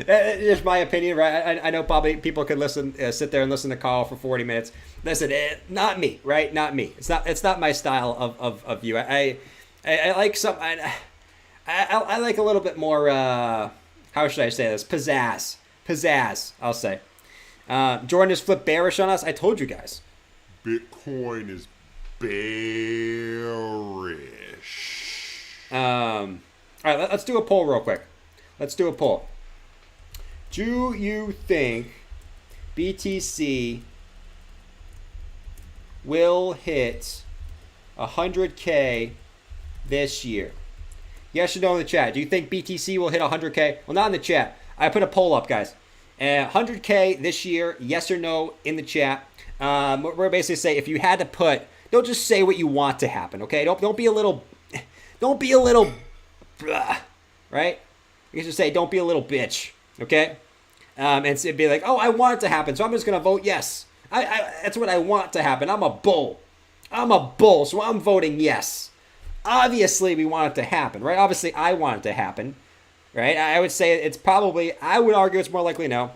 Just my opinion, right? I know probably people could listen, sit there and listen to Carl for 40 minutes. Listen, not me, right? Not me. It's not my style of view. I like some. I like a little bit more. How should I say this? Pizzazz. I'll say. Jordan just flipped bearish on us. I told you guys. Bitcoin is bearish. All right, let's do a poll real quick. Let's do a poll. Do you think BTC will hit 100K this year? Yes or no in the chat. Do you think BTC will hit 100K? Well, not in the chat. I put a poll up, guys. 100K this year, yes or no in the chat. We're basically saying if you had to put, don't just say what you want to happen, okay? Don't be a little, right? You just say don't be a little bitch, okay? And it'd be like, oh, I want it to happen, so I'm just gonna vote yes. That's what I want to happen. I'm a bull, so I'm voting yes. Obviously, we want it to happen, right? Obviously, I want it to happen, right? I would say it's probably, I would argue it's more likely no.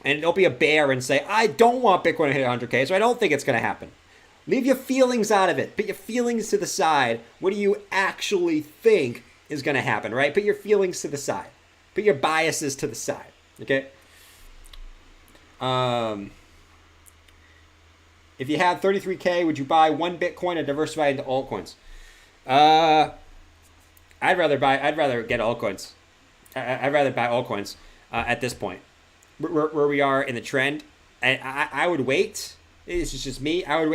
And don't be a bear and say, I don't want Bitcoin to hit 100K, so I don't think it's going to happen. Leave your feelings out of it. Put your feelings to the side. What do you actually think is going to happen, right? Put your feelings to the side. Put your biases to the side, okay? If you had 33K, would you buy one Bitcoin and diversify into altcoins? I'd rather get altcoins. I'd rather buy altcoins at this point. Where we are in the trend, I would wait. This is just me. I would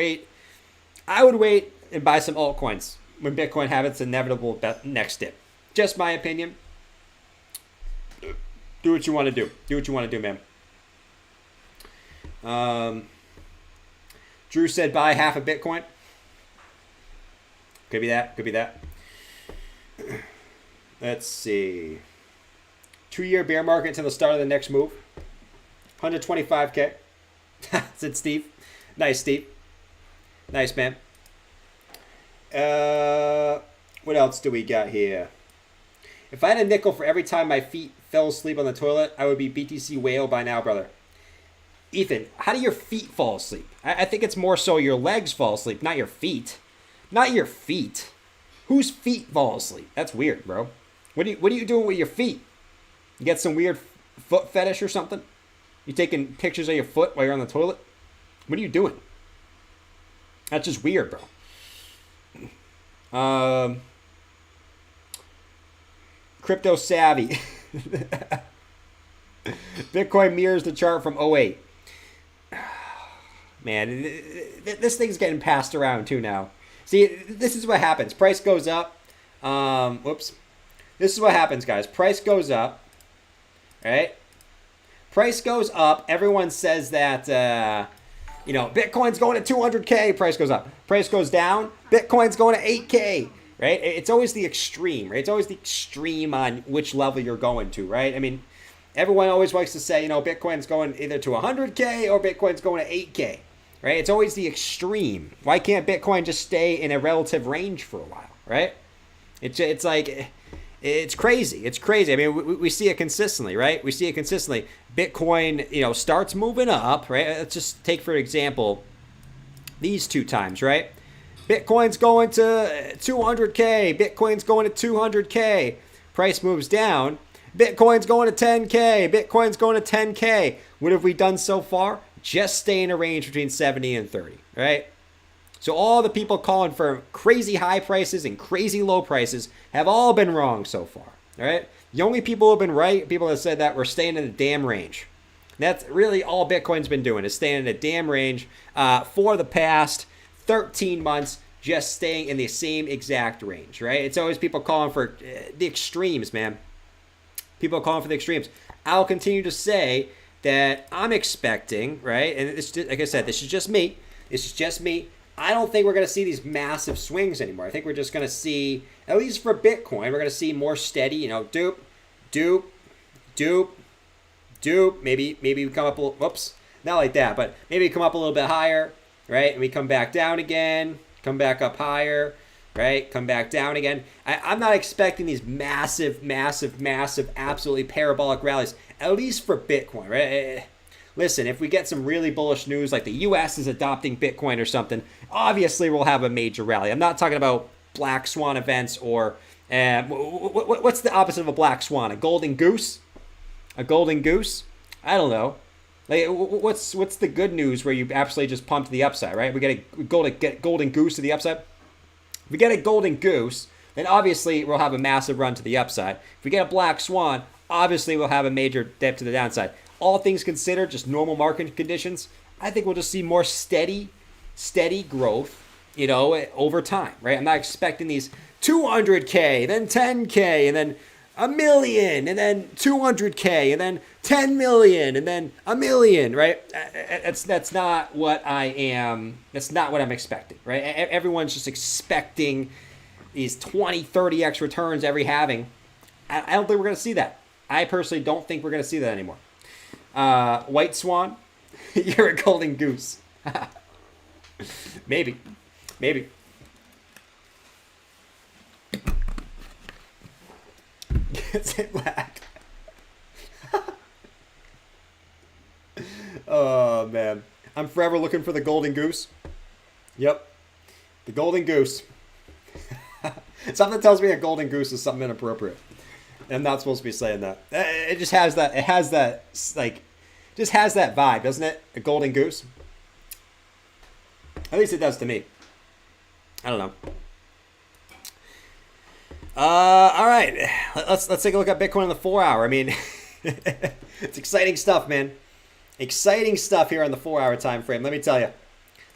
wait and buy some altcoins when Bitcoin has its inevitable next dip. Just my opinion. Do what you want to do. Do what you want to do, man. Drew said buy half a Bitcoin. Could be that. Let's see. 2-year bear market until the start of the next move. 125K. Said Steve. Nice, Steve. Nice, man. What else do we got here? If I had a nickel for every time my feet fell asleep on the toilet, I would be BTC whale by now, brother. Ethan, how do your feet fall asleep? I think it's more so your legs fall asleep, not your feet. Not your feet. Whose feet fall asleep? That's weird, bro. What are you doing with your feet? You got some weird foot fetish or something? You taking pictures of your foot while you're on the toilet? What are you doing? That's just weird, bro. Crypto savvy. Bitcoin mirrors the chart from '08. Man, this thing's getting passed around too now. See, this is what happens. Price goes up. Whoops. This is what happens, guys. Price goes up. Right? Price goes up. Everyone says that, Bitcoin's going to 200K. Price goes up. Price goes down. Bitcoin's going to 8K. Right? It's always the extreme, right? It's always the extreme on which level you're going to, right? I mean, everyone always likes to say, Bitcoin's going either to 100K or Bitcoin's going to 8K. Right? It's always the extreme. Why can't Bitcoin just stay in a relative range for a while, right? It's like, it's crazy. It's crazy. I mean, we see it consistently, right? We see it consistently. Bitcoin, starts moving up, right? Let's just take, for example, these 2 times, right? Bitcoin's going to 200K. Bitcoin's going to 200K. Price moves down. Bitcoin's going to 10K. Bitcoin's going to 10K. What have we done so far? Just stay in a range between 70 and 30, right? So all the people calling for crazy high prices and crazy low prices have all been wrong so far, all right? The only people who have been right, people that said that we're staying in the damn range. That's really all Bitcoin's been doing, is staying in a damn range for the past 13 months, just staying in the same exact range, right? It's always people calling for the extremes, man. People calling for the extremes. I'll continue to say that I'm expecting, right? And it's just, like I said, this is just me. I don't think we're going to see these massive swings anymore. I think we're just going to see, at least for Bitcoin, we're going to see more steady, dupe. Maybe we come up a little, whoops, not like that, but maybe come up a little bit higher, right? And we come back down again, come back up higher. right? Come back down again. I'm not expecting these massive, absolutely parabolic rallies, at least for Bitcoin, right? Listen, if we get some really bullish news like the U.S. is adopting Bitcoin or something, obviously we'll have a major rally. I'm not talking about black swan events or what's the opposite of a black swan? A golden goose? A golden goose? I don't know. Like, what's the good news where you absolutely just pump to the upside, right? We get golden goose to the upside. If we get a golden goose, then obviously we'll have a massive run to the upside. If we get a black swan, obviously we'll have a major dip to the downside. All things considered, just normal market conditions, I think we'll just see more steady growth, over time, right? I'm not expecting these 200K, then 10K, and then a million, and then 200K, and then 10 million, and then a million, right? That's not what I am. That's not what I'm expecting, right? Everyone's just expecting these 20, 30x returns every halving. I don't think we're going to see that. I personally don't think we're going to see that anymore. White swan, you're a golden goose. Maybe. Gets it lagged. Oh man, I'm forever looking for the golden goose. Yep, the golden goose. Something tells me a golden goose is something inappropriate. I'm not supposed to be saying that. It just has that. It has that just has that vibe, doesn't it? A golden goose. At least it does to me. I don't know. All right, let's take a look at Bitcoin on the 4 hour. I mean, it's exciting stuff, man. Exciting stuff here on the 4 hour time frame. Let me tell you.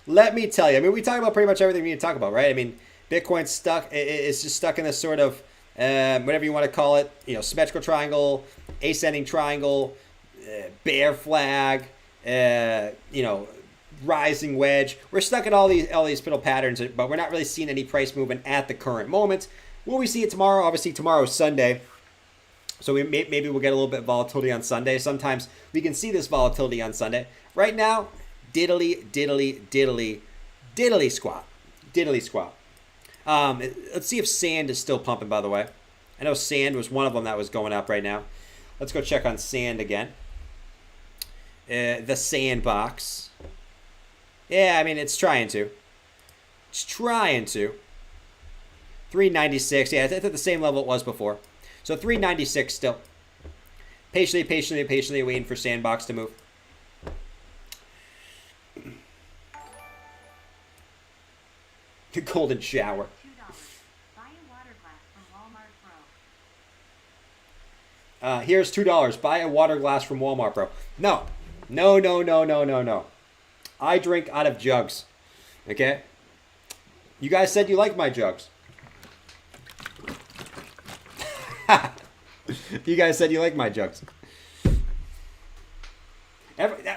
I mean, we talk about pretty much everything we need to talk about, right? I mean, Bitcoin's stuck. It's just stuck in this sort of whatever you want to call it. Symmetrical triangle, ascending triangle, bear flag. Rising wedge. We're stuck in all these fiddle patterns, but we're not really seeing any price movement at the current moment. Will we see it tomorrow? Obviously, tomorrow is Sunday. So maybe we'll get a little bit of volatility on Sunday. Sometimes we can see this volatility on Sunday. Right now, diddly squat. Let's see if sand is still pumping, by the way. I know sand was one of them that was going up right now. Let's go check on sand again. The sandbox. Yeah, I mean, it's trying to. 396. Yeah, it's at the same level it was before. So 396 still. Patiently waiting for Sandbox to move. The golden shower. $2. Buy a water glass from Walmart Pro. Here's $2. Buy a water glass from Walmart Pro. No. I drink out of jugs. Okay? You guys said you like my jugs. You guys said you like my jugs.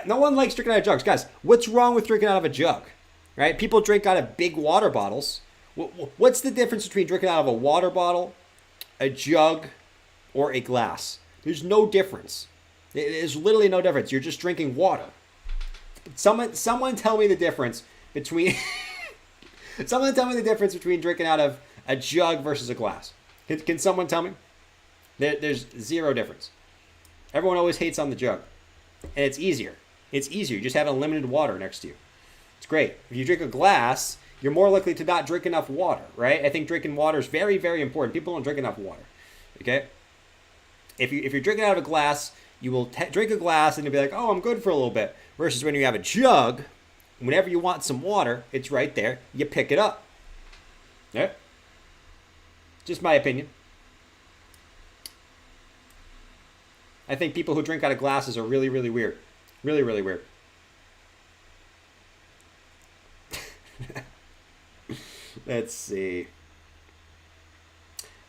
No one likes drinking out of jugs. Guys, what's wrong with drinking out of a jug? Right? People drink out of big water bottles. What's the difference between drinking out of a water bottle, a jug, or a glass? There's no difference. There's literally no difference. You're just drinking water. Someone tell me the difference between someone tell me the difference between drinking out of a jug versus a glass. Can someone tell me? There's zero difference. Everyone always hates on the jug. And it's easier. You just have unlimited water next to you. It's great. If you drink a glass, you're more likely to not drink enough water, right? I think drinking water is very, very important. People don't drink enough water. Okay? If you're drinking out of a glass, you will drink a glass and you'll be like, oh, I'm good for a little bit. Versus when you have a jug, whenever you want some water, it's right there. You pick it up. Yeah? Just my opinion. I think people who drink out of glasses are really, really weird. Really, really weird. Let's see.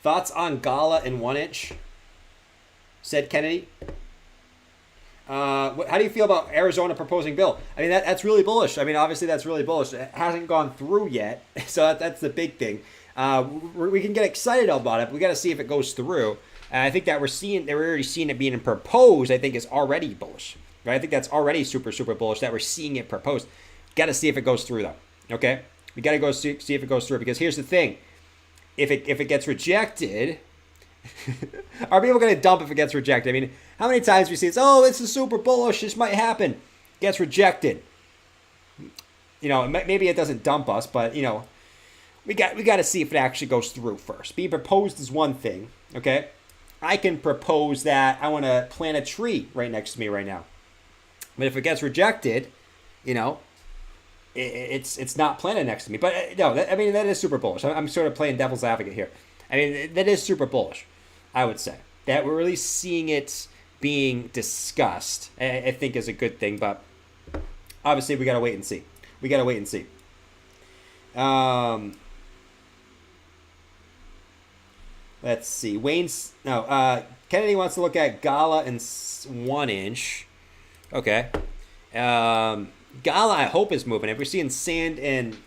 Thoughts on Gala in 1 inch? Said Kennedy. How do you feel about Arizona proposing bill? I mean, that's really bullish. I mean, obviously that's really bullish. It hasn't gone through yet, so that's the big thing. We can get excited about it, but we got to see if it goes through. And I think that we're already seeing it being proposed. I think is already bullish. Right? I think that's already super, super bullish that we're seeing it proposed. Got to see if it goes through though. Okay, we got to go see if it goes through because here's the thing: if it gets rejected, are people going to dump if it gets rejected? I mean, how many times we see it's, oh, this is super bullish, this might happen, gets rejected. You know, maybe it doesn't dump us, but you know, we got to see if it actually goes through first. Being proposed is one thing, okay? I can propose that I want to plant a tree right next to me right now, but if it gets rejected, you know, it's not planted next to me. But no, I mean, that is super bullish. I'm sort of playing devil's advocate here. I mean, that is super bullish, I would say. That we're really seeing it being discussed, I think is a good thing. But obviously, we got to wait and see. We got to wait and see. Let's see. Kennedy wants to look at Gala and 1 inch. Okay. Gala, I hope, is moving. If we're seeing sand and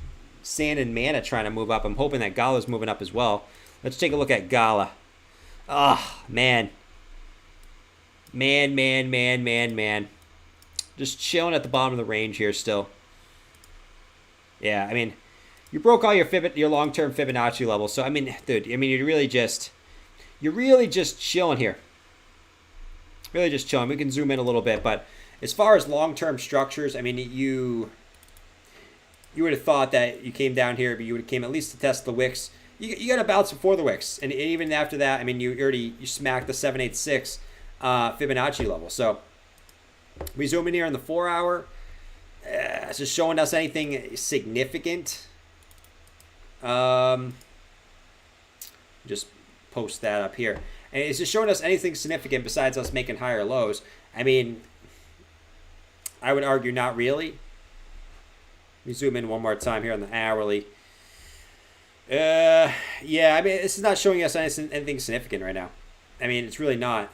mana trying to move up, I'm hoping that Gala's moving up as well. Let's take a look at Gala. Oh, man. Man. Just chilling at the bottom of the range here still. Yeah, I mean, you broke all your long-term Fibonacci levels. So, I mean, dude, I mean, you're really just chilling here. Really just chilling. We can zoom in a little bit, but as far as long-term structures, I mean, you would have thought that you came down here, but you would have came at least to test the wicks. You got to bounce before the wicks, and even after that, I mean, you smacked the 786 Fibonacci level. So we zoom in here on the 4 hour. It's just showing us anything significant. Just post that up here, and it's just showing us anything significant besides us making higher lows. I mean, I would argue not really. Let me zoom in one more time here on the hourly. Yeah, I mean, this is not showing us anything significant right now. I mean, it's really not.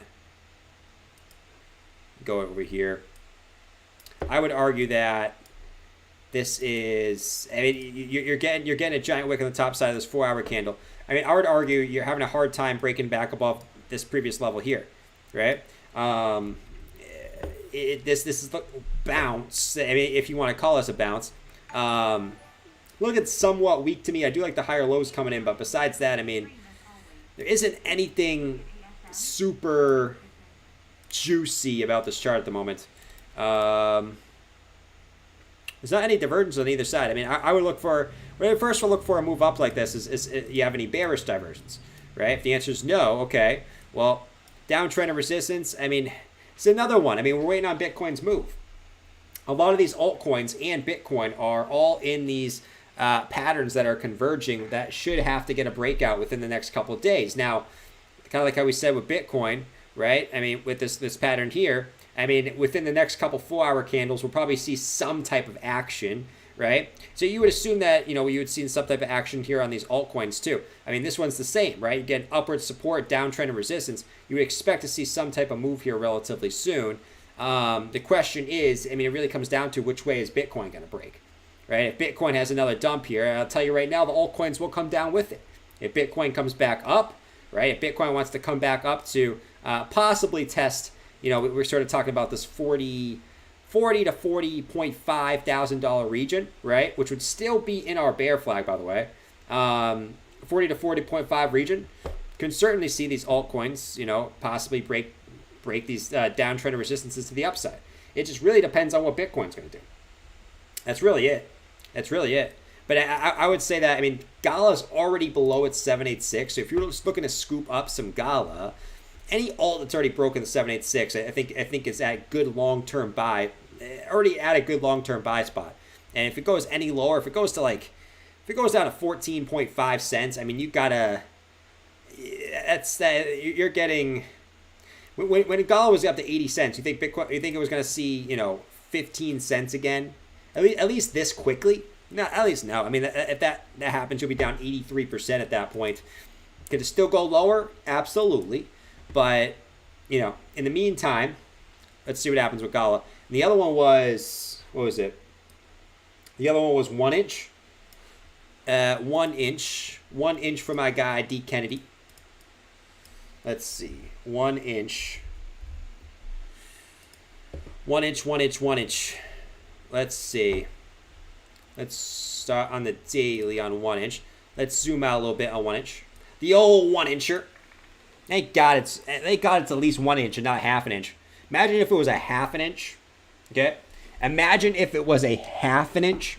Go over here. I would argue that this is, I mean, you're getting a giant wick on the top side of this 4 hour candle. I mean, I would argue you're having a hard time breaking back above this previous level here, right? This is a bounce. I mean, if you want to call this a bounce. Look, it's somewhat weak to me. I do like the higher lows coming in, but besides that, I mean, there isn't anything super juicy about this chart at the moment. There's not any divergence on either side. I mean, I would look for, first we'll look for a move up like this is you have any bearish divergence, right? If the answer is no, okay. Well, downtrend and resistance, I mean, it's another one. I mean, we're waiting on Bitcoin's move. A lot of these altcoins and Bitcoin are all in these patterns that are converging that should have to get a breakout within the next couple of days. Now, kind of like how we said with Bitcoin, right? I mean, with this pattern here, I mean, within the next couple 4 hour candles, we'll probably see some type of action, right? So you would assume that, you know, you would see some type of action here on these altcoins too. I mean, this one's the same, right? Again, upward support, downtrend, and resistance. You would expect to see some type of move here relatively soon. The question is, I mean, it really comes down to which way is Bitcoin going to break, right? If Bitcoin has another dump here, I'll tell you right now, the altcoins will come down with it. If Bitcoin comes back up, right? If Bitcoin wants to come back up to possibly test, you know, we're sort of talking about this $40,000 to $40,500 region, right? Which would still be in our bear flag, by the way. 40 to 40.5 region. Can certainly see these altcoins, you know, possibly break these downtrend resistances to the upside. It just really depends on what Bitcoin's going to do. That's really it. But I would say that, I mean, Gala's already below its 786. So if you're just looking to scoop up some Gala, any alt that's already broken the 786, I think is at a good long-term buy, already at a good long-term buy spot. And if it goes any lower, if it goes down to 14.5 cents, I mean, you gotta, you're getting, when Gala was up to 80 cents, you think it was going to see, you know, 15 cents again? At least this quickly? No, at least no. I mean, if that happens, you'll be down 83% at that point. Could it still go lower? Absolutely. But, you know, in the meantime, let's see what happens with Gala. And the other one was, what was it? The other one was 1 inch. 1 inch. 1 inch for my guy, D. Kennedy. Let's see. 1 inch. 1 inch, 1 inch, 1 inch. Let's see. Let's start on the daily on 1 inch. Let's zoom out a little bit on 1 inch. The old 1 incher. Thank God it's at least 1 inch and not half an inch. Imagine if it was a half an inch. Okay? Imagine if it was a half an inch.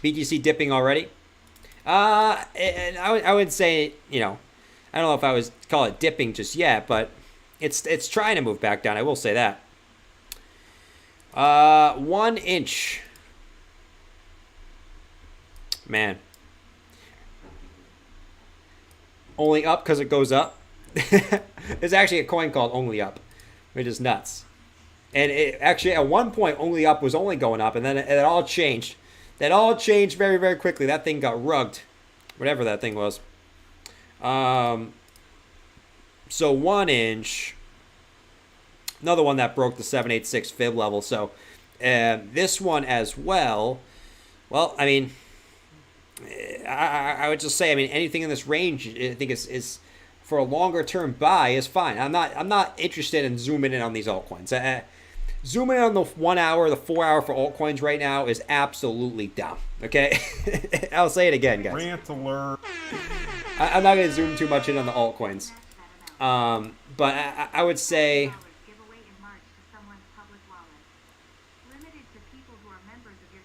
BTC dipping already. And I would say, you know, I don't know if I would call it dipping just yet, but it's trying to move back down. I will say that. 1 inch. Man. Only up because it goes up. There's actually a coin called Only Up, which is nuts. And it actually at one point Only Up was only going up, and then it all changed. That all changed very, very quickly. That thing got rugged. Whatever that thing was. So 1 inch. Another one that broke the 786 fib level. So this one as well. Well, I mean, I would just say, I mean, anything in this range, I think is for a longer term buy is fine. I'm not interested in zooming in on these altcoins. Zooming in on the 1 hour, the 4 hour for altcoins right now is absolutely dumb. Okay, I'll say it again, guys. Rant alert. I'm not gonna zoom too much in on the altcoins, but I would say. Giveaway in March to someone's public wallet. Limited to people who are members of your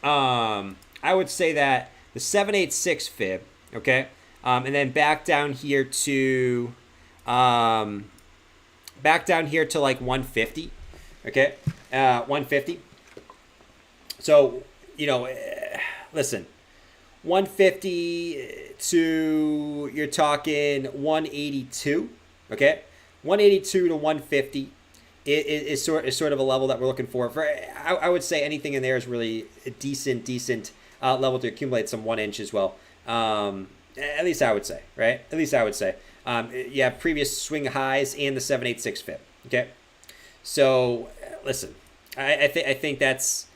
channel. I would say that the 786 fib, okay, and then back down here to like 150, okay, 150. So you know, listen, 150 to you're talking 182, okay, 182 to 150 is sort of a level that we're looking for. I would say anything in there is really a decent level to accumulate some 1 inch as well. At least I would say, right? At least I would say. You have previous swing highs and the 786 fib. Okay, so listen, I think that's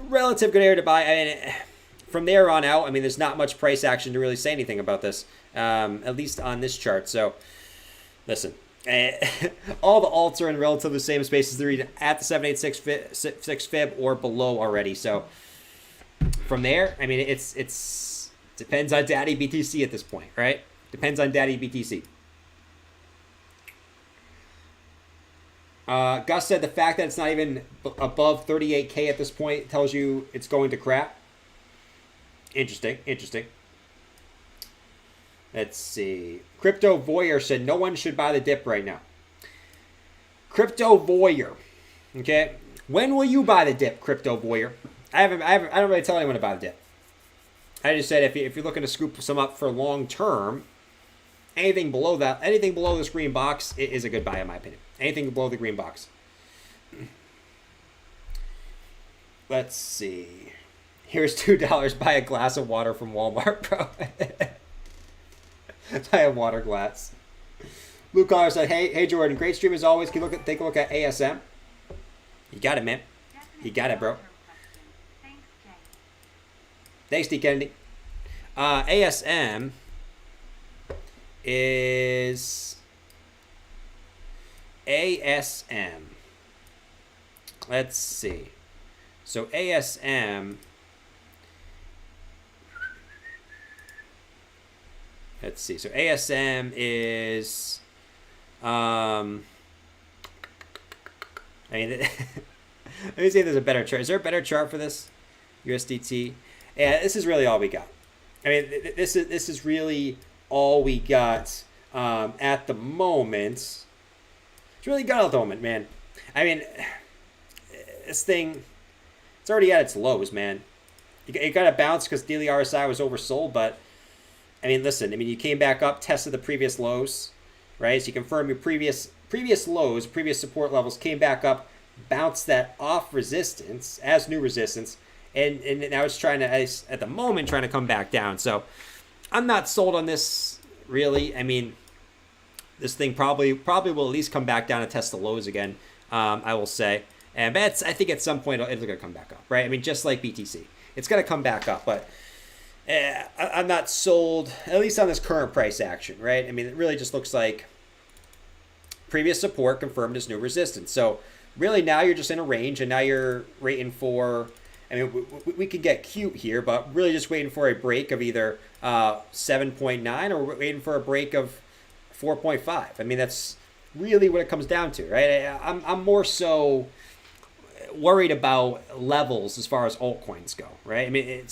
relative good area to buy. I mean, from there on out, I mean, there's not much price action to really say anything about this, at least on this chart. So listen. All the alts are in relatively the same spaces. They're either at the 786 fib or below already. So from there, I mean, it's depends on Daddy BTC at this point, right? Depends on Daddy BTC. Gus said the fact that it's not even above 38K at this point tells you it's going to crap. Interesting. Let's see. Crypto Voyeur said no one should buy the dip right now. Crypto Voyeur. Okay. When will you buy the dip, Crypto Voyeur? I don't really tell anyone to buy the dip. I just said if you're looking to scoop some up for long term, anything below this green box is a good buy in my opinion. Anything below the green box. Let's see. Here's $2. Buy a glass of water from Walmart, bro. Buy a water glass. Luke Collar said, hey Jordan, great stream as always. Can you take a look at ASM? You got it, man. You got it, bro. Thanks, Jay. Thanks, D. Kennedy. ASM is ASM. Let's see. So ASM. Let's see. So ASM is, I mean, let me see if there's a better chart. Is there a better chart for this? USDT. Yeah, this is really all we got. I mean, this is really all we got at the moment. It's really got at the moment, man. I mean, this thing, it's already at its lows, man. It got a bounce because daily RSI was oversold, but I mean, listen. I mean, you came back up, tested the previous lows, right? So you confirm your previous lows, previous support levels, came back up, bounced that off resistance as new resistance, and now it's trying to, at the moment, trying to come back down. So I'm not sold on this really. I mean, this thing probably will at least come back down and test the lows again. I will say, but I think at some point it's going to come back up, right? I mean, just like BTC, it's going to come back up, but. I'm not sold, at least on this current price action, right? I mean, it really just looks like previous support confirmed as new resistance. So really now you're just in a range, and now you're waiting for. I mean, we could get cute here, but really just waiting for a break of either 7.9 or waiting for a break of 4.5. I mean, that's really what it comes down to, right? I'm more so worried about levels as far as altcoins go, right? I mean,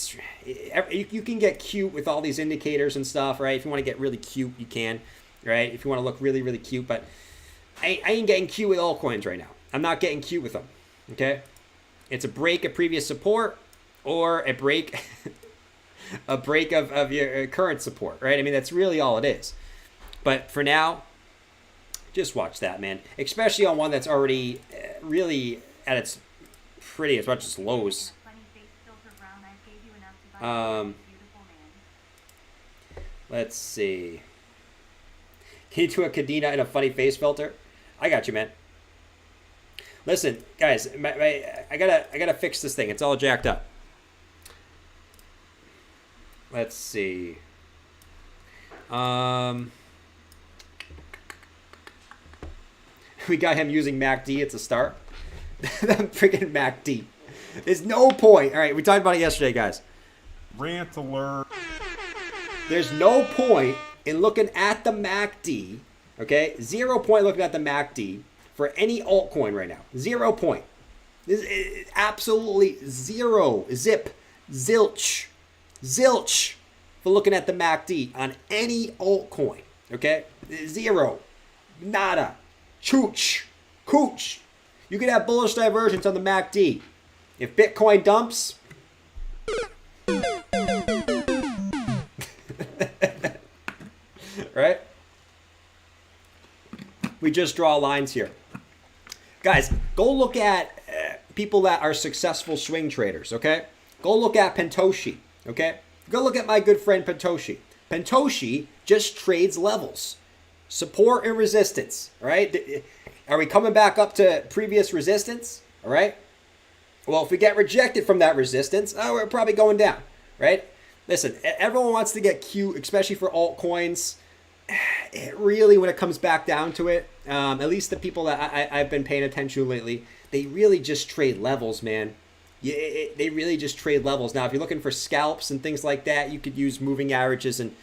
you can get cute with all these indicators and stuff, right? If you want to get really cute, you can, right? If you want to look really, really cute, but I ain't getting cute with altcoins right now. I'm not getting cute with them, okay? It's a break of previous support or a break of your current support, right? I mean, that's really all it is. But for now, just watch that, man. Especially on one that's already really at its pretty as much as lows. Let's see. Can you do a Kadena and a funny face filter? I got you, man. Listen, guys, I gotta fix this thing. It's all jacked up. Let's see. We got him using MACD. It's a start. That freaking MACD. There's no point. All right, we talked about it yesterday, guys. Rant alert. There's no point in looking at the MACD. Okay, 0 point looking at the MACD for any altcoin right now. 0 point. This is absolutely zero. Zip. Zilch. Zilch for looking at the MACD on any altcoin. Okay? Zero. Nada. Chooch. Cooch. You could have bullish divergence on the MACD. If Bitcoin dumps... right? We just draw lines here. Guys, go look at people that are successful swing traders, okay? Go look at Pentoshi, okay? Go look at my good friend Pentoshi. Pentoshi just trades levels. Support and resistance, all right? Are we coming back up to previous resistance, all right? Well, if we get rejected from that resistance, we're probably going down, right? Listen, everyone wants to get cute, especially for altcoins. It really, when it comes back down to it, at least the people that I've been paying attention to lately, they really just trade levels, man. They really just trade levels. Now, if you're looking for scalps and things like that, you could use moving averages and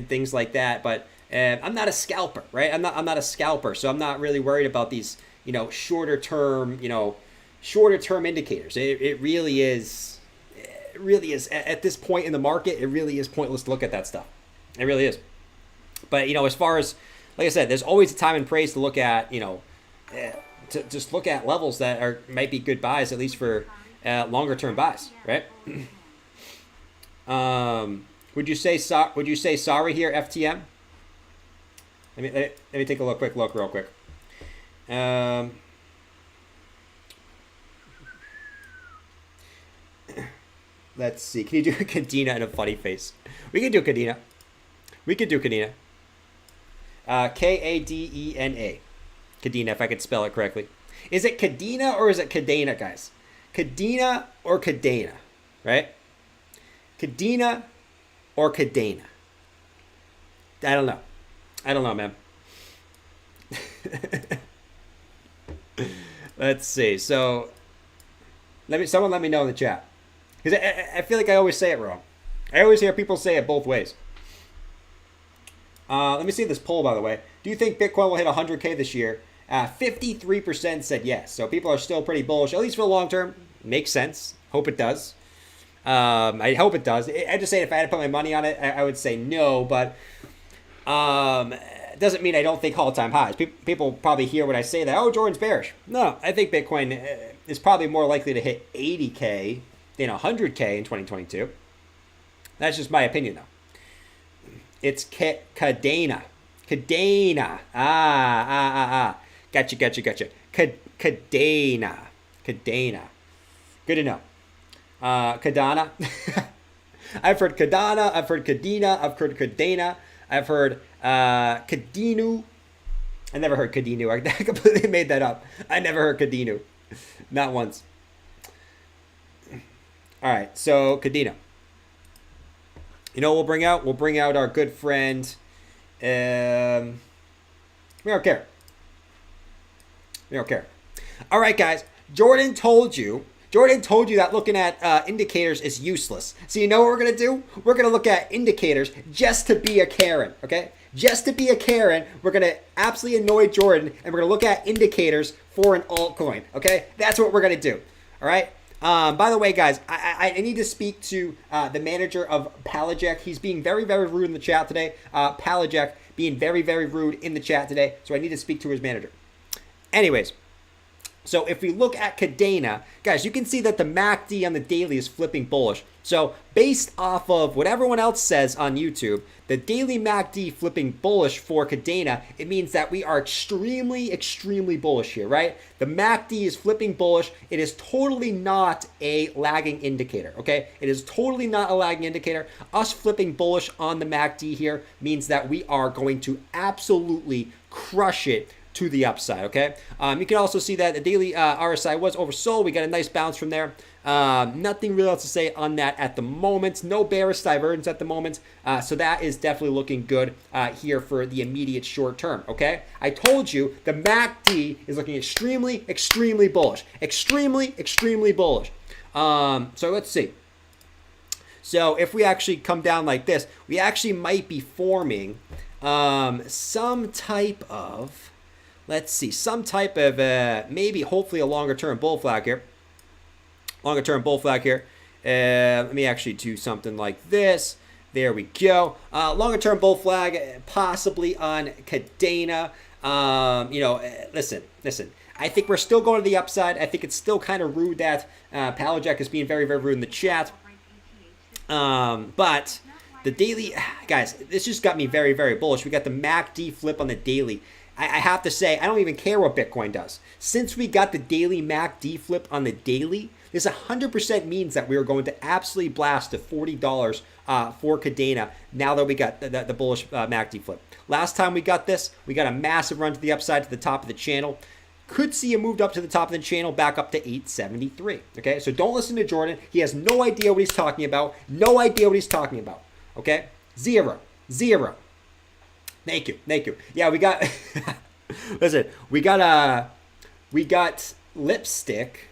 things like that. But I'm not a scalper, right? I'm not a scalper, so I'm not really worried about these, shorter term indicators. It really is. It really is at this point in the market. It really is pointless to look at that stuff. It really is. But, as far as, like I said, there's always a time and place to look at, to just look at levels that might be good buys, at least for longer term buys, right? Would you say sorry here, FTM? Let me take a quick look real quick. Let's see. Can you do a Kadena and a funny face? We can do Kadena. Kadena. Kadena, if I could spell it correctly. Is it Kadena or is it Kadena, guys? Kadena or Kadena, right? Kadena or Kadena. I don't know, man. Let's see. So, someone let me know in the chat. Because I feel like I always say it wrong. I always hear people say it both ways. Let me see this poll, by the way. Do you think Bitcoin will hit 100K this year? 53% said yes. So people are still pretty bullish, at least for the long term. Makes sense. Hope it does. I hope it does. I just say if I had to put my money on it, I would say no. But it doesn't mean I don't think all-time highs. People probably hear when I say that. Oh, Jordan's bearish. No, I think Bitcoin is probably more likely to hit 80K than 100K in 2022. That's just my opinion, though. It's Kadena. Kadena. Gotcha. Kadena. Good to know. Kadena. I've heard Kadena. I've heard Kadena. I've heard Kadena. I've heard Kadenu. I never heard Kadenu. I completely made that up. I never heard Kadenu. Not once. All right, so Kadena. You know what we'll bring out? We'll bring out our good friend. We don't care. All right, guys. Jordan told you that looking at indicators is useless. So you know what we're going to do? We're going to look at indicators just to be a Karen, okay? Just to be a Karen, we're going to absolutely annoy Jordan, and we're going to look at indicators for an altcoin, okay? That's what we're going to do, all right? By the way, guys, I need to speak to the manager of Palajek. He's being very, very rude in the chat today. Palajek being very, very rude in the chat today, so I need to speak to his manager. Anyways. So if we look at Kadena, guys, you can see that the MACD on the daily is flipping bullish. So based off of what everyone else says on YouTube, the daily MACD flipping bullish for Kadena, it means that we are extremely, extremely bullish here, right? The MACD is flipping bullish. It is totally not a lagging indicator, okay? It is totally not a lagging indicator. Us flipping bullish on the MACD here means that we are going to absolutely crush it to the upside, okay? You can also see that the daily RSI was oversold. We got a nice bounce from there. Nothing real else to say on that at the moment. No bearish divergence at the moment. So that is definitely looking good here for the immediate short term, okay? I told you the MACD is looking extremely, extremely bullish. Extremely, extremely bullish. So let's see. So if we actually come down like this, we actually might be forming some type of... Let's see, some type of maybe hopefully a longer term bull flag here. Longer term bull flag here. Let me actually do something like this. There we go. Longer term bull flag possibly on Kadena. Listen. I think we're still going to the upside. I think it's still kind of rude that Palajek is being very, very rude in the chat. But the daily, guys, this just got me very, very bullish. We got the MACD flip on the daily. I have to say, I don't even care what Bitcoin does. Since we got the daily MACD flip on the daily, this 100% means that we are going to absolutely blast to $40 for Kadena now that we got the bullish MACD flip. Last time we got this, we got a massive run to the upside to the top of the channel. Could see a moved up to the top of the channel back up to 873. Okay, so don't listen to Jordan. He has no idea what he's talking about. No idea what he's talking about. Okay, zero. Thank you. Yeah, we got. Listen, we got lipstick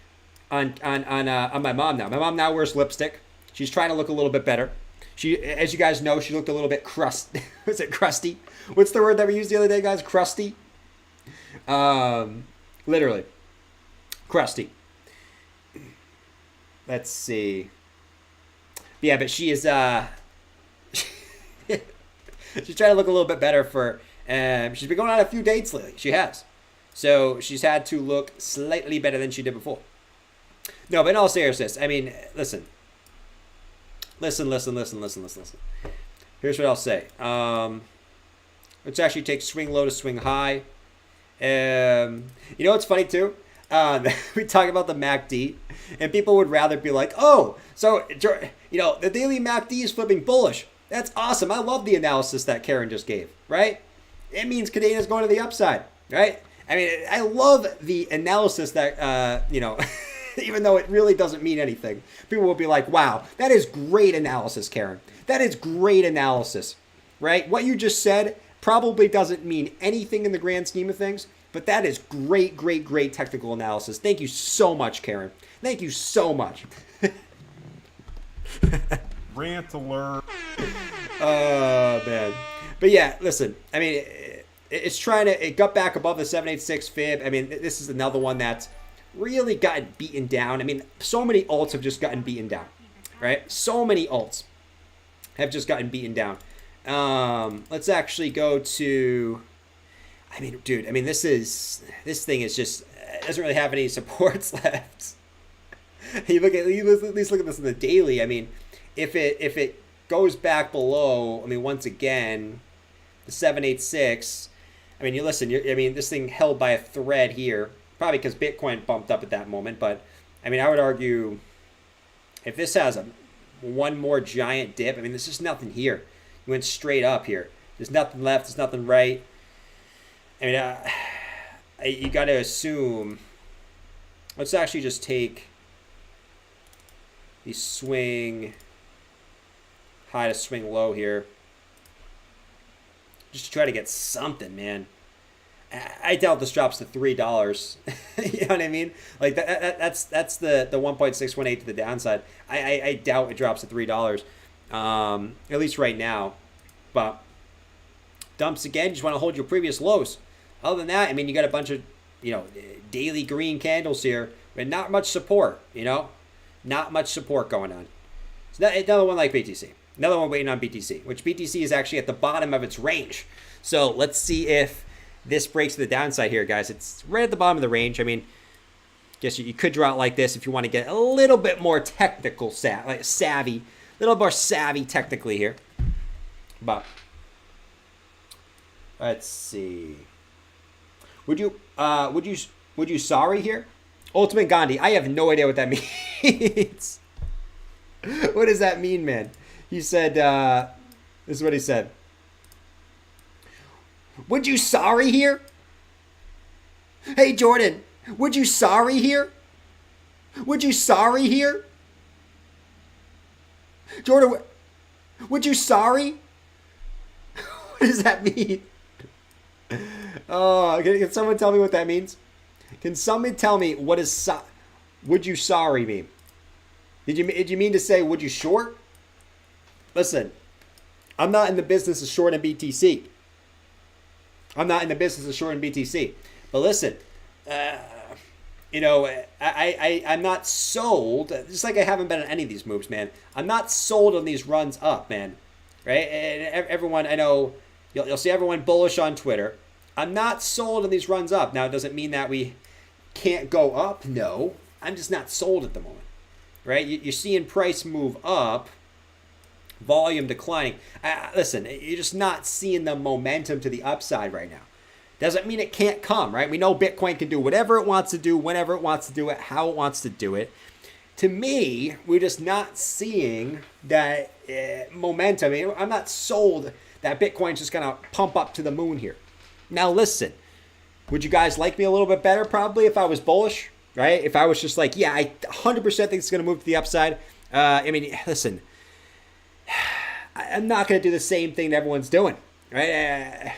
on my mom now. My mom now wears lipstick. She's trying to look a little bit better. She, as you guys know, she looked a little bit crusty. Was it crusty? What's the word that we used the other day, guys? Crusty. Literally, crusty. Let's see. Yeah, but she is. She's trying to look a little bit better for, she's been going on a few dates lately. She has. So she's had to look slightly better than she did before. No, but in all seriousness, I mean, listen. Listen. Here's what I'll say. Let's actually take swing low to swing high. You know what's funny too? We talk about the MACD, and people would rather be like, oh, so, the daily MACD is flipping bullish. That's awesome. I love the analysis that Karen just gave, right? It means Kadena is going to the upside, right? I mean, I love the analysis that, even though it really doesn't mean anything. People will be like, wow, that is great analysis, Karen. That is great analysis, right? What you just said probably doesn't mean anything in the grand scheme of things, but that is great, great, great technical analysis. Thank you so much, Karen. Thank you so much. Rant alert. Oh, man. But yeah, listen, I mean, it got back above the 786 fib. I mean, this is another one that's really gotten beaten down. I mean, so many alts have just gotten beaten down, right? So many alts have just gotten beaten down. Let's actually go to, I mean, dude, I mean, this thing is just, doesn't really have any supports left. You at least look at this in the daily. I mean, if it goes back below, I mean, once again, the 786, I mean, this thing held by a thread here, probably because Bitcoin bumped up at that moment, but I mean, I would argue if this has one more giant dip, I mean, there's just nothing here. You went straight up here. There's nothing left. There's nothing right. I mean, you got to assume. Let's actually just take the swing high to swing low here. Just to try to get something, man. I doubt this drops to $3. You know what I mean? Like that's the 1.618 to the downside. I doubt it drops to $3, at least right now. But dumps again. Just want to hold your previous lows. Other than that, I mean, you got a bunch of daily green candles here, but not much support. Not much support going on. So another one like BTC. Another one waiting on BTC, which BTC is actually at the bottom of its range. So let's see if this breaks to the downside here, guys. It's right at the bottom of the range. I mean, guess you could draw it like this if you want to get a little bit more technical savvy, a little more savvy technically here. But let's see. Would you sorry here? Ultimate Gandhi. I have no idea what that means. What does that mean, man? He said, this is what he said. Would you sorry here? Hey, Jordan, would you sorry here? Would you sorry here? Jordan, would you sorry? What does that mean? Oh, can someone tell me what that means? Can somebody tell me what is would you sorry mean? Did you mean to say would you short? Listen, I'm not in the business of shorting BTC. I'm not in the business of shorting BTC. But listen, I'm not sold, just like I haven't been on any of these moves, man. I'm not sold on these runs up, man. Right? And everyone, I know, you'll see everyone bullish on Twitter. I'm not sold on these runs up. Now, it doesn't mean that we can't go up. No. I'm just not sold at the moment. Right? You're seeing price move up, volume declining. Listen, you're just not seeing the momentum to the upside right now. Doesn't mean it can't come, right? We know Bitcoin can do whatever it wants to do, whenever it wants to do it, how it wants to do it. To me, we're just not seeing that momentum. I mean, I'm not sold that Bitcoin's just going to pump up to the moon here. Now, listen, would you guys like me a little bit better probably if I was bullish, right? If I was just like, yeah, I 100% think it's going to move to the upside. I mean, listen, I'm not going to do the same thing that everyone's doing, right?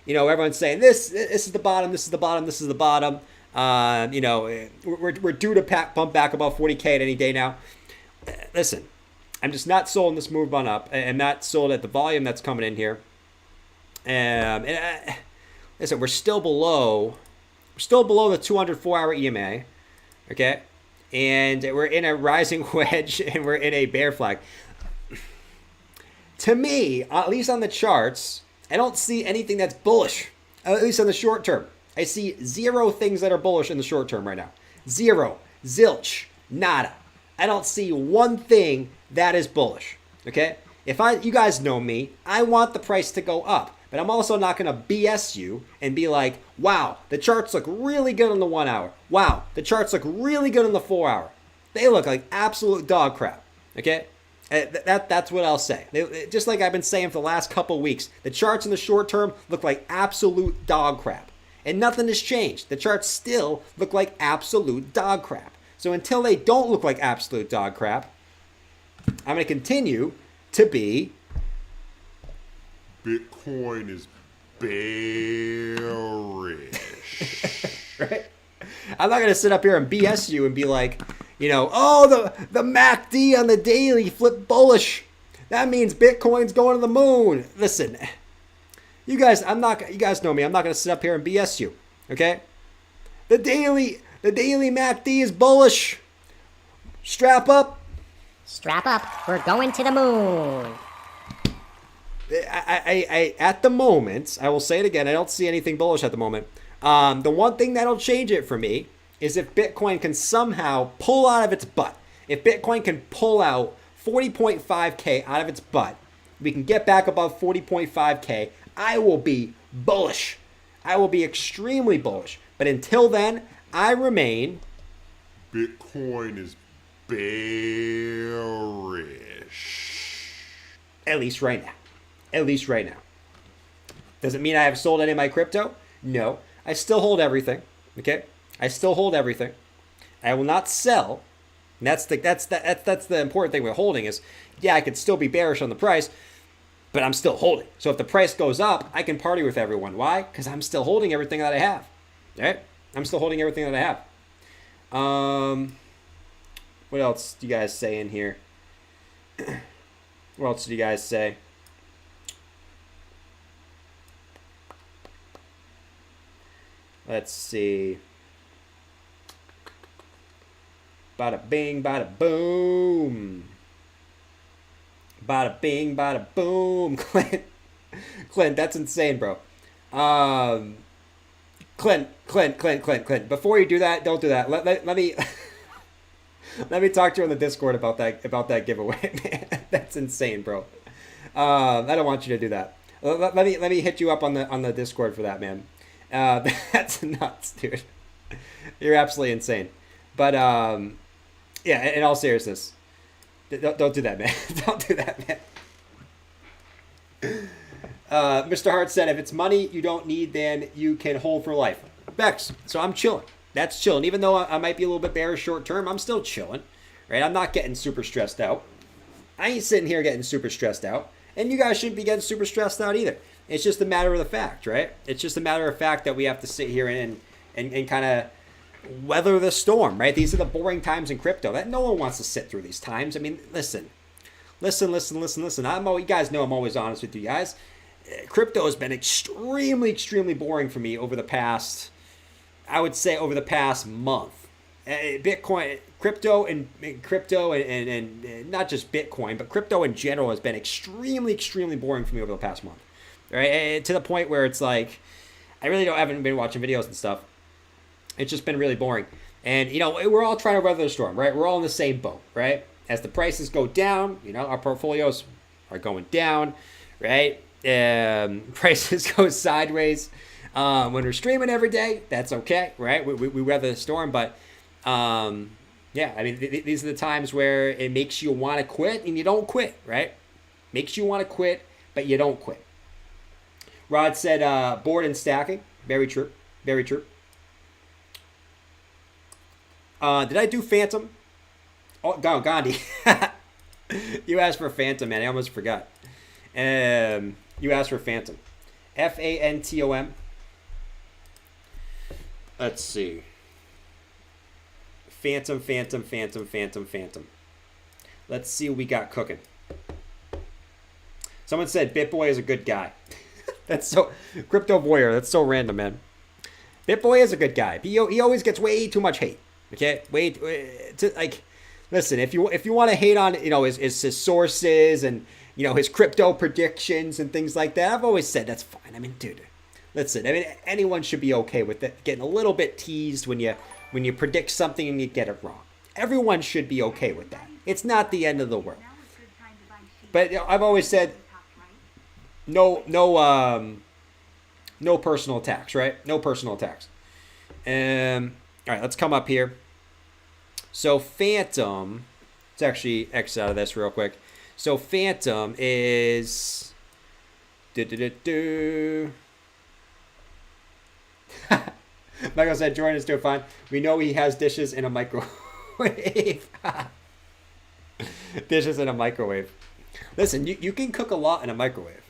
Everyone's saying this is the bottom, this is the bottom, this is the bottom. We're due to pump back about 40K at any day now. Listen, I'm just not sold on this move on up. I'm not sold at the volume that's coming in here. Listen, we're still below the 204-hour EMA, okay? And we're in a rising wedge, and we're in a bear flag. To me, at least on the charts, I don't see anything that's bullish, at least in the short term. I see zero things that are bullish in the short term right now. Zero. Zilch. Nada. I don't see one thing that is bullish, okay? You guys know me, I want the price to go up. But I'm also not going to BS you and be like, wow, the charts look really good on the 1 hour. Wow, the charts look really good on the 4 hour. They look like absolute dog crap, okay? That's what I'll say. Just like I've been saying for the last couple of weeks, the charts in the short term look like absolute dog crap. And nothing has changed. The charts still look like absolute dog crap. So until they don't look like absolute dog crap, I'm going to continue to be... Bitcoin is bearish. Right? I'm not going to sit up here and BS you and be like, oh, the MACD on the daily flipped bullish. That means Bitcoin's going to the moon. Listen, you guys know me. I'm not going to sit up here and BS you, okay? The daily MACD is bullish. Strap up. Strap up. We're going to the moon. I at the moment, I will say it again, I don't see anything bullish at the moment. The one thing that'll change it for me is if Bitcoin can somehow pull out of its butt. If Bitcoin can pull out 40.5K out of its butt, we can get back above 40.5K, I will be bullish. I will be extremely bullish. But until then, I remain... Bitcoin is bearish. At least right now. At least right now. Does it mean I have sold any of my crypto? No. I still hold everything. Okay? I still hold everything. I will not sell. And that's the important thing with holding is, yeah, I could still be bearish on the price, but I'm still holding. So if the price goes up, I can party with everyone. Why? Because I'm still holding everything that I have. Right? I'm still holding everything that I have. What else do you guys say in here? What else do you guys say? Let's see. Bada bing, bada boom. Bada bing, bada boom. Clint, that's insane, bro. Clint. Before you do that, don't do that. Let me let me talk to you on the Discord about that giveaway, man. That's insane, bro. I don't want you to do that. Let me hit you up on the Discord for that, man. That's nuts, dude. You're absolutely insane. But yeah, in all seriousness, don't do that, man. Don't do that, man. Mr. Hart said, if it's money you don't need, then you can hold for life. Bex, so I'm chilling. That's chilling. Even though I might be a little bit bearish short term, I'm still chilling. Right? I'm not getting super stressed out. I ain't sitting here getting super stressed out. And you guys shouldn't be getting super stressed out either. It's just a matter of the fact, right? It's just a matter of fact that we have to sit here and kind of weather the storm, right? These are the boring times in crypto. That no one wants to sit through these times. I mean, listen. You guys know I'm always honest with you guys. Crypto has been extremely boring for me over the past, I would say over the past month. Bitcoin, crypto and not just Bitcoin, but crypto in general has been extremely boring for me over the past month. Right? To the point where it's like, I really haven't been watching videos and stuff. It's just been really boring. And, we're all trying to weather the storm, right? We're all in the same boat, right? As the prices go down, our portfolios are going down, right? Prices go sideways. When we're streaming every day, that's okay, right? We weather the storm, but yeah, I mean, these are the times where it makes you want to quit and you don't quit, right? Makes you want to quit, but you don't quit. Rod said, board and stacking. Very true. Very true. Did I do Phantom? Oh, Gandhi. You asked for Phantom, man. I almost forgot. You asked for Phantom. Phantom. Let's see. Phantom. Let's see what we got cooking. Someone said BitBoy is a good guy. That's so Crypto Voyeur. That's so random, man. BitBoy is a good guy. He always gets way too much hate. Okay, listen. If you want to hate on his sources and his crypto predictions and things like that, I've always said that's fine. I mean, dude, listen. I mean, anyone should be okay with it. Getting a little bit teased when you predict something and you get it wrong. Everyone should be okay with that. It's not the end of the world. But I've always said no personal attacks, right? No personal attacks. All right, let's come up here. So Phantom, let's actually exit out of this real quick. So Phantom is Michael said Jordan is doing fine. We know he has dishes in a microwave. Dishes in a microwave. Listen, you can cook a lot in a microwave,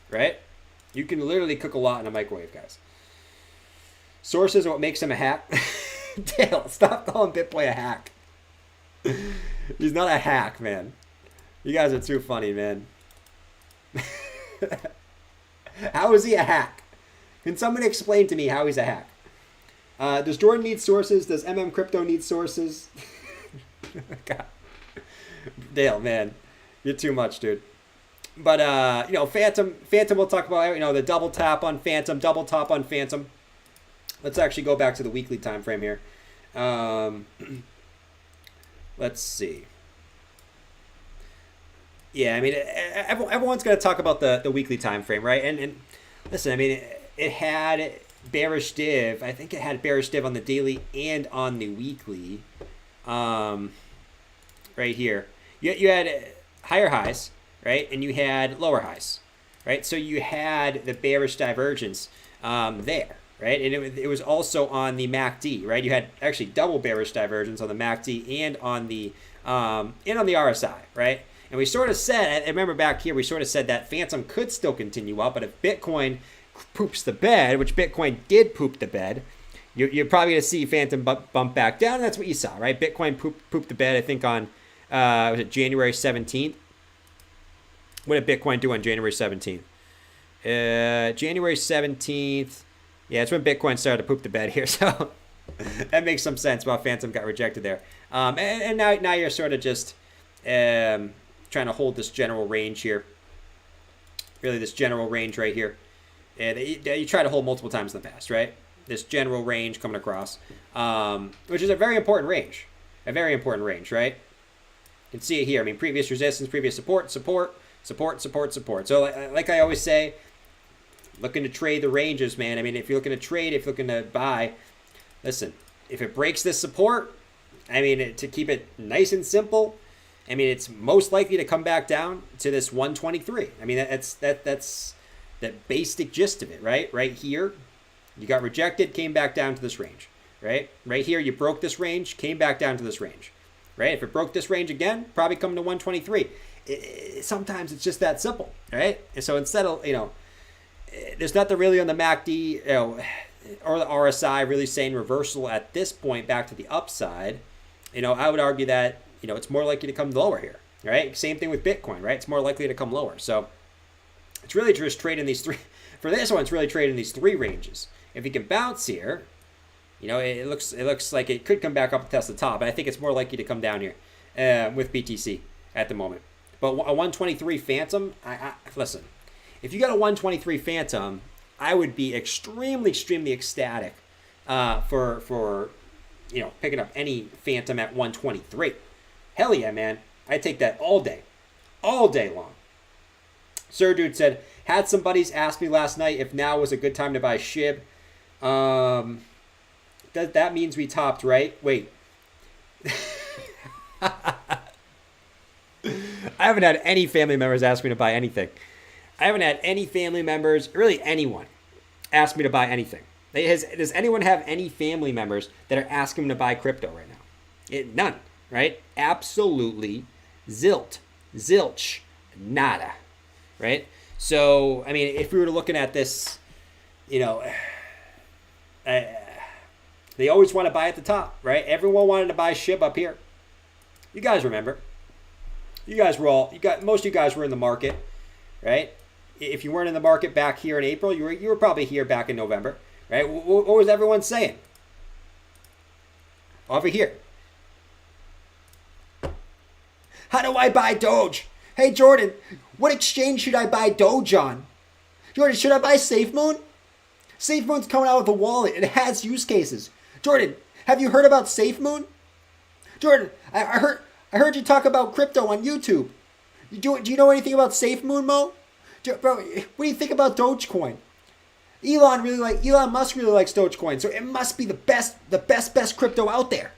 right? You can literally cook a lot in a microwave, guys. Sources are what makes him a hack. Dale, stop calling BitBoy a hack. He's not a hack, man. You guys are too funny, man. How is he a hack? Can somebody explain to me how he's a hack? Does Jordan need sources? Does Crypto need sources? God. Dale, man. You're too much, dude. But, Phantom we'll talk about, the double tap on Phantom, double top on Phantom. Let's actually go back to the weekly time frame here. Let's see. Yeah, I mean, everyone's going to talk about the weekly time frame, right? And listen, I mean, it had bearish div. I think it had bearish div on the daily and on the weekly. Right here. You had higher highs, right? And you had lower highs, right? So you had the bearish divergence there. Right, and it was also on the MACD, right? You had actually double bearish divergence on the MACD and on the RSI, right? And we sort of said, I remember back here, we sort of said that Phantom could still continue up, but if Bitcoin poops the bed, which Bitcoin did poop the bed, you're probably going to see Phantom bump back down. And that's what you saw, right? Bitcoin pooped the bed, I think, on, was it January 17th? What did Bitcoin do on January 17th? January 17th. Yeah, it's when Bitcoin started to poop the bed here. So that makes some sense why Phantom got rejected there. And now you're sort of just trying to hold this general range here. Really, this general range right here. And you try to hold multiple times in the past, right? This general range coming across, which is a very important range. A very important range, right? You can see it here. I mean, previous resistance, previous support. So like I always say, looking to trade the ranges, man. I mean, if you're looking to trade, if you're looking to buy, listen, if it breaks this support, I mean, to keep it nice and simple, I mean, it's most likely to come back down to this 123. I mean, that's the basic gist of it, right? Right here, you got rejected, came back down to this range, right? Right here, you broke this range, came back down to this range, right? If it broke this range again, probably coming to 123. Sometimes it's just that simple, right? And so instead of, there's nothing really on the MACD, or the RSI really saying reversal at this point back to the upside. I would argue that, it's more likely to come lower here, right? Same thing with Bitcoin, right? It's more likely to come lower. So it's really just trading these three. For this one, it's really trading these three ranges. If you can bounce here, it looks like it could come back up and test the top. But I think it's more likely to come down here with BTC at the moment. But a 123 Phantom, listen, if you got a 123 Phantom, I would be extremely ecstatic for picking up any Phantom at 123. Hell yeah, man. I'd take that all day long. Sir Dude said, had some buddies ask me last night if now was a good time to buy SHIB. That means we topped, right? Wait. I haven't had any family members ask me to buy anything. I haven't had any family members, really anyone, ask me to buy anything. Does anyone have any family members that are asking them to buy crypto right now? None, right? Absolutely zilch, nada, right? So, I mean, if we were looking at this, they always want to buy at the top, right? Everyone wanted to buy SHIB up here. You guys remember. Most of you guys were in the market, right? If you weren't in the market back here in April, you were probably here back in November, right? What was everyone saying? Over here. How do I buy Doge? Hey, Jordan, what exchange should I buy Doge on? Jordan, should I buy SafeMoon? SafeMoon's coming out with a wallet. It has use cases. Jordan, have you heard about SafeMoon? Jordan, I heard you talk about crypto on YouTube. Do you know anything about SafeMoon, Mo? Bro, what do you think about Dogecoin? Elon Musk really likes Dogecoin, so it must be the best crypto out there.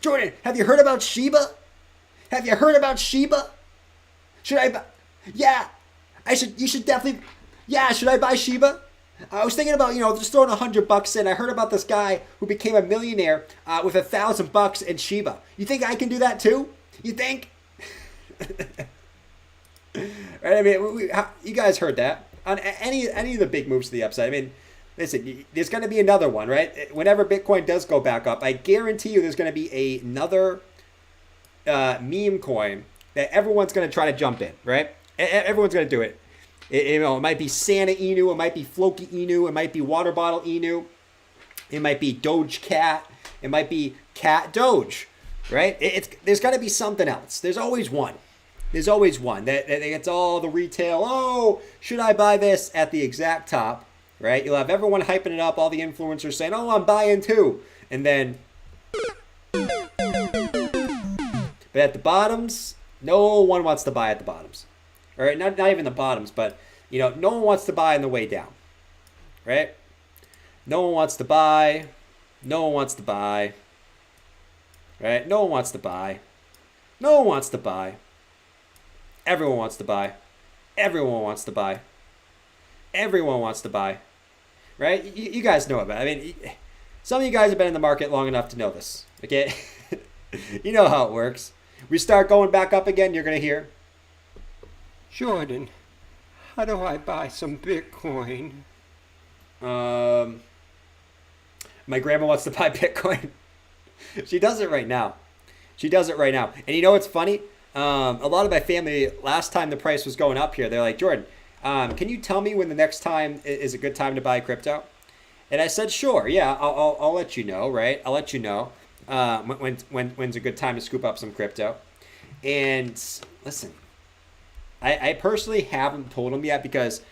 Jordan, have you heard about Shiba? Should I buy? Yeah, you should definitely. Yeah, should I buy Shiba? I was thinking about, just throwing $100 in. I heard about this guy who became a millionaire with $1,000 in Shiba. You think I can do that too? You think? Right? I mean, you guys heard that on any of the big moves to the upside. I mean, listen, there's going to be another one, right? Whenever Bitcoin does go back up, I guarantee you there's going to be another meme coin that everyone's going to try to jump in, right? Everyone's going to do it. It might be Santa Inu, it might be Floki Inu, it might be Water Bottle Inu, it might be Doge Cat, it might be Cat Doge, right? There's got to be something else. There's always one. That gets all the retail, oh, should I buy this at the exact top, right? You'll have everyone hyping it up, all the influencers saying, oh, I'm buying too. And then, but at the bottoms, no one wants to buy at the bottoms. Or not even the bottoms, but, no one wants to buy on the way down, right? No one wants to buy, right? No one wants to buy. Everyone wants to buy. Everyone wants to buy, right? You guys know about it. I mean, some of you guys have been in the market long enough to know this, okay? You know how it works. We start going back up again, you're going to hear, Jordan, how do I buy some Bitcoin? my grandma wants to buy Bitcoin. She does it right now. She does it right now. And you know what's funny? A lot of my family, last time the price was going up here, they're like, Jordan, can you tell me when the next time is a good time to buy crypto? And I said, sure, yeah, I'll let you know, right? I'll let you know when's a good time to scoop up some crypto. And listen, I personally haven't told them yet because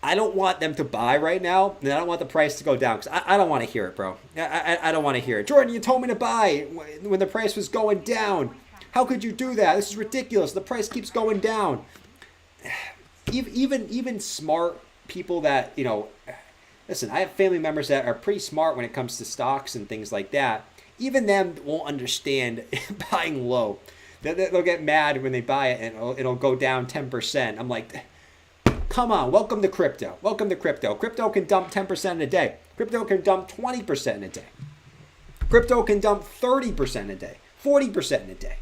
I don't want them to buy right now, and I don't want the price to go down because I don't want to hear it, bro. I don't want to hear it. Jordan, you told me to buy when the price was going down. How could you do that? This is ridiculous. The price keeps going down. Even smart people that, you know, listen, I have family members that are pretty smart when it comes to stocks and things like that. Even them won't understand buying low. They'll get mad when they buy it and it'll go down 10%. I'm like, come on, welcome to crypto. Welcome to crypto. Crypto can dump 10% in a day. Crypto can dump 20% in a day. Crypto can dump 30% in a day, 40% in a day,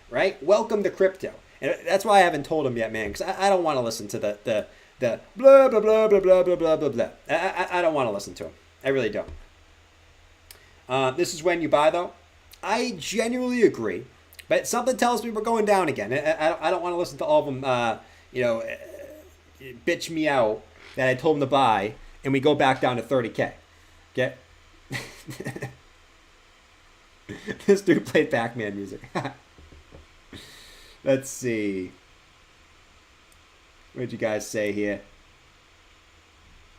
right? Welcome to crypto. And that's why I haven't told them yet, man, because I don't want to listen to the blah, blah, blah, blah, blah, blah, blah, blah, blah. I don't want to listen to them. I really don't. This is when you buy, though. I genuinely agree. But something tells me we're going down again. I don't want to listen to all of them, bitch me out that I told them to buy, and we go back down to 30K. Okay? This dude played Pac-Man music. Let's see. What did you guys say here?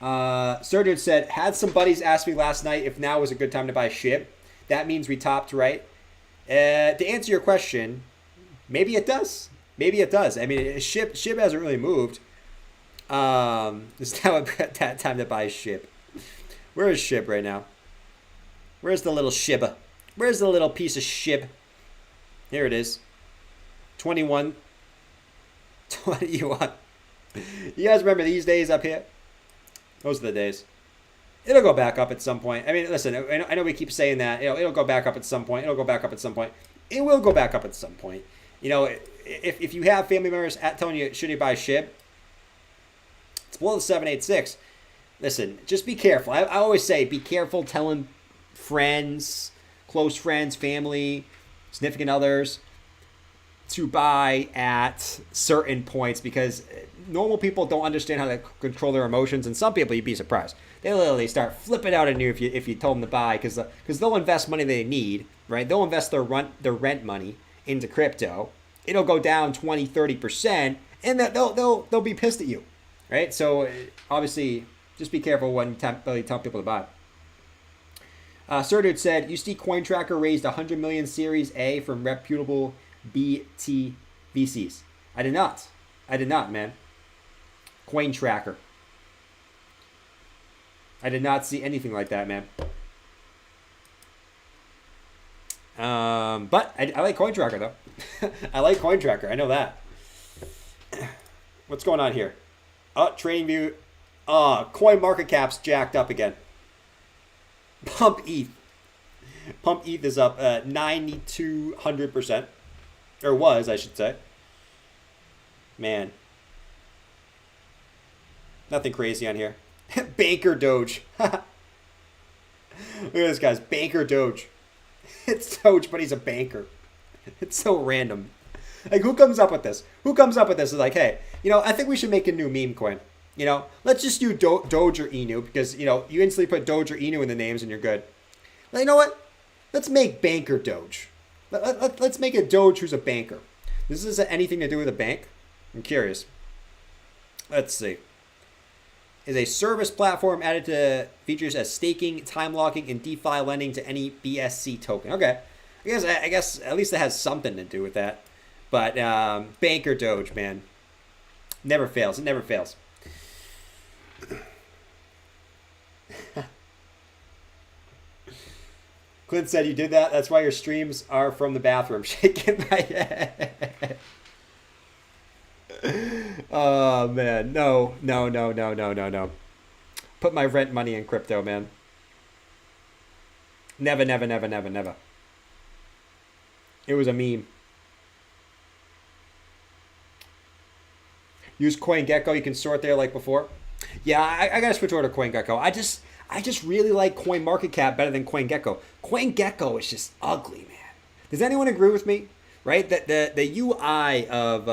Sturgeon said, had some buddies ask me last night if now was a good time to buy SHIB. That means we topped, right? To answer your question, maybe it does. Maybe it does. I mean, SHIB hasn't really moved. It's now that time to buy SHIB. Where is SHIB right now? Where's the little SHIB? Where's the little piece of SHIB? Here it is. 21. You guys remember these days up here? Those are the days. It'll go back up at some point. I mean, listen, I know we keep saying that. It'll go back up at some point. It'll go back up at some point. It will go back up at some point. You know, if you have family members telling you, should you buy SHIB? It's below the 786. Listen, just be careful. I always say be careful telling friends, close friends, family, significant others to buy at certain points because normal people don't understand how to control their emotions, and some people, you'd be surprised, they literally start flipping out on you if you told them to buy because they'll invest money they need, right? They'll invest their rent money into crypto. It'll go down 20-30%, and they'll be pissed at you, right? So obviously, just be careful when you tell people to buy. Sir said, USD Coin Tracker raised 100 million Series A from reputable BT VCs. I did not, man. Coin Tracker. I did not see anything like that, man. But I like Coin Tracker, though. I like Coin Tracker. I know that. What's going on here? Trading view. Coin market cap's jacked up again. Pump ETH. Pump ETH is up 9,200%. Or was, I should say. Man. Nothing crazy on here. Banker Doge. Look at this guy's Banker Doge. It's Doge, but he's a banker. It's so random. Like, who comes up with this? Who comes up with this? Is like, hey, I think we should make a new meme coin. Let's just do Doge or Inu because, you instantly put Doge or Inu in the names and you're good. Well, you know what? Let's make Banker Doge. Let's make a Doge who's a banker. Does this have anything to do with a bank? I'm curious. Let's see. Is a service platform added to features as staking, time locking, and DeFi lending to any BSC token. Okay. I guess at least it has something to do with that. But Banker Doge, man. Never fails. It never fails. Clint said you did that. That's why your streams are from the bathroom. Shaking my head. Oh, man. No. Put my rent money in crypto, man. Never. It was a meme. Use CoinGecko. You can sort there like before. Yeah, I gotta switch over to CoinGecko. I just really like CoinMarketCap better than CoinGecko. CoinGecko is just ugly, man. Does anyone agree with me? Right? That the UI of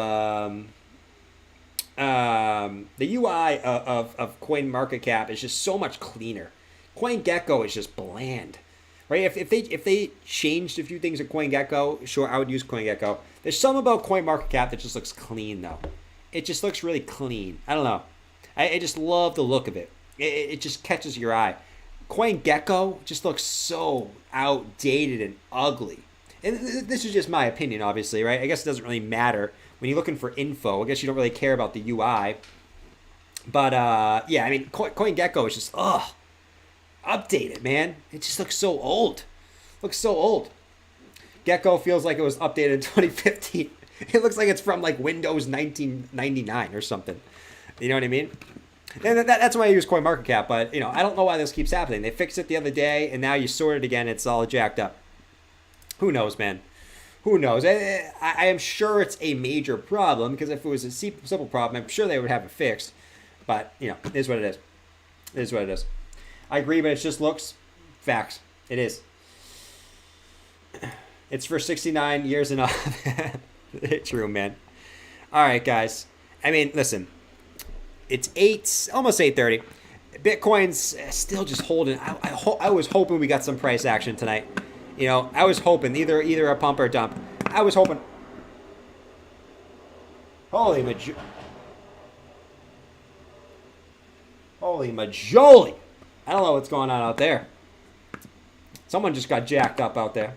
CoinMarketCap is just so much cleaner. CoinGecko is just bland. Right? If they changed a few things at CoinGecko, sure, I would use CoinGecko. There's something about CoinMarketCap that just looks clean, though. It just looks really clean. I don't know. I just love the look of it. It just catches your eye. CoinGecko just looks so outdated and ugly. And this is just my opinion, obviously, right? I guess it doesn't really matter. When you're looking for info, I guess you don't really care about the UI. But, yeah, I mean, CoinGecko is just, updated, man. It just looks so old. Looks so old. Gecko feels like it was updated in 2015. It looks like it's from like Windows 1999 or something. You know what I mean? And that's why I use CoinMarketCap. But, you know, I don't know why this keeps happening. They fixed it the other day, and now you sort it again. It's all jacked up. Who knows, man? Who knows? I am sure it's a major problem, because if it was a simple problem, I'm sure they would have it fixed. But, you know, it is what it is. It is what it is. I agree, but it just looks facts. It is. It's for 69 years and up. True, man. All right, guys. I mean, listen. It's almost 8:30. Bitcoin's still just holding. I was hoping we got some price action tonight. You know, I was hoping either a pump or a dump. I was hoping. Holy majoli. I don't know what's going on out there. Someone just got jacked up out there.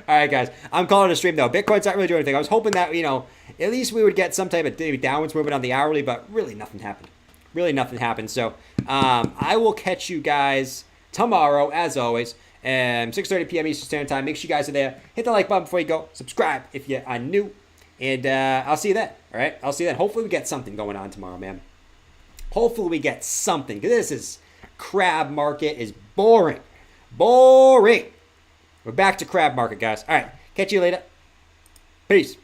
All right, guys. I'm calling it a stream, though. Bitcoin's not really doing anything. I was hoping that, you know, at least we would get some type of maybe downwards movement on the hourly, but really nothing happened. Really nothing happened. So I will catch you guys tomorrow, as always, 6:30 p.m. Eastern Standard Time. Make sure you guys are there. Hit the like button before you go. Subscribe if you are new. And I'll see you then. All right? I'll see you then. Hopefully we get something going on tomorrow, man. Hopefully we get something. Because this is crab market is boring. Boring. We're back to crab market, guys. All right. Catch you later. Peace.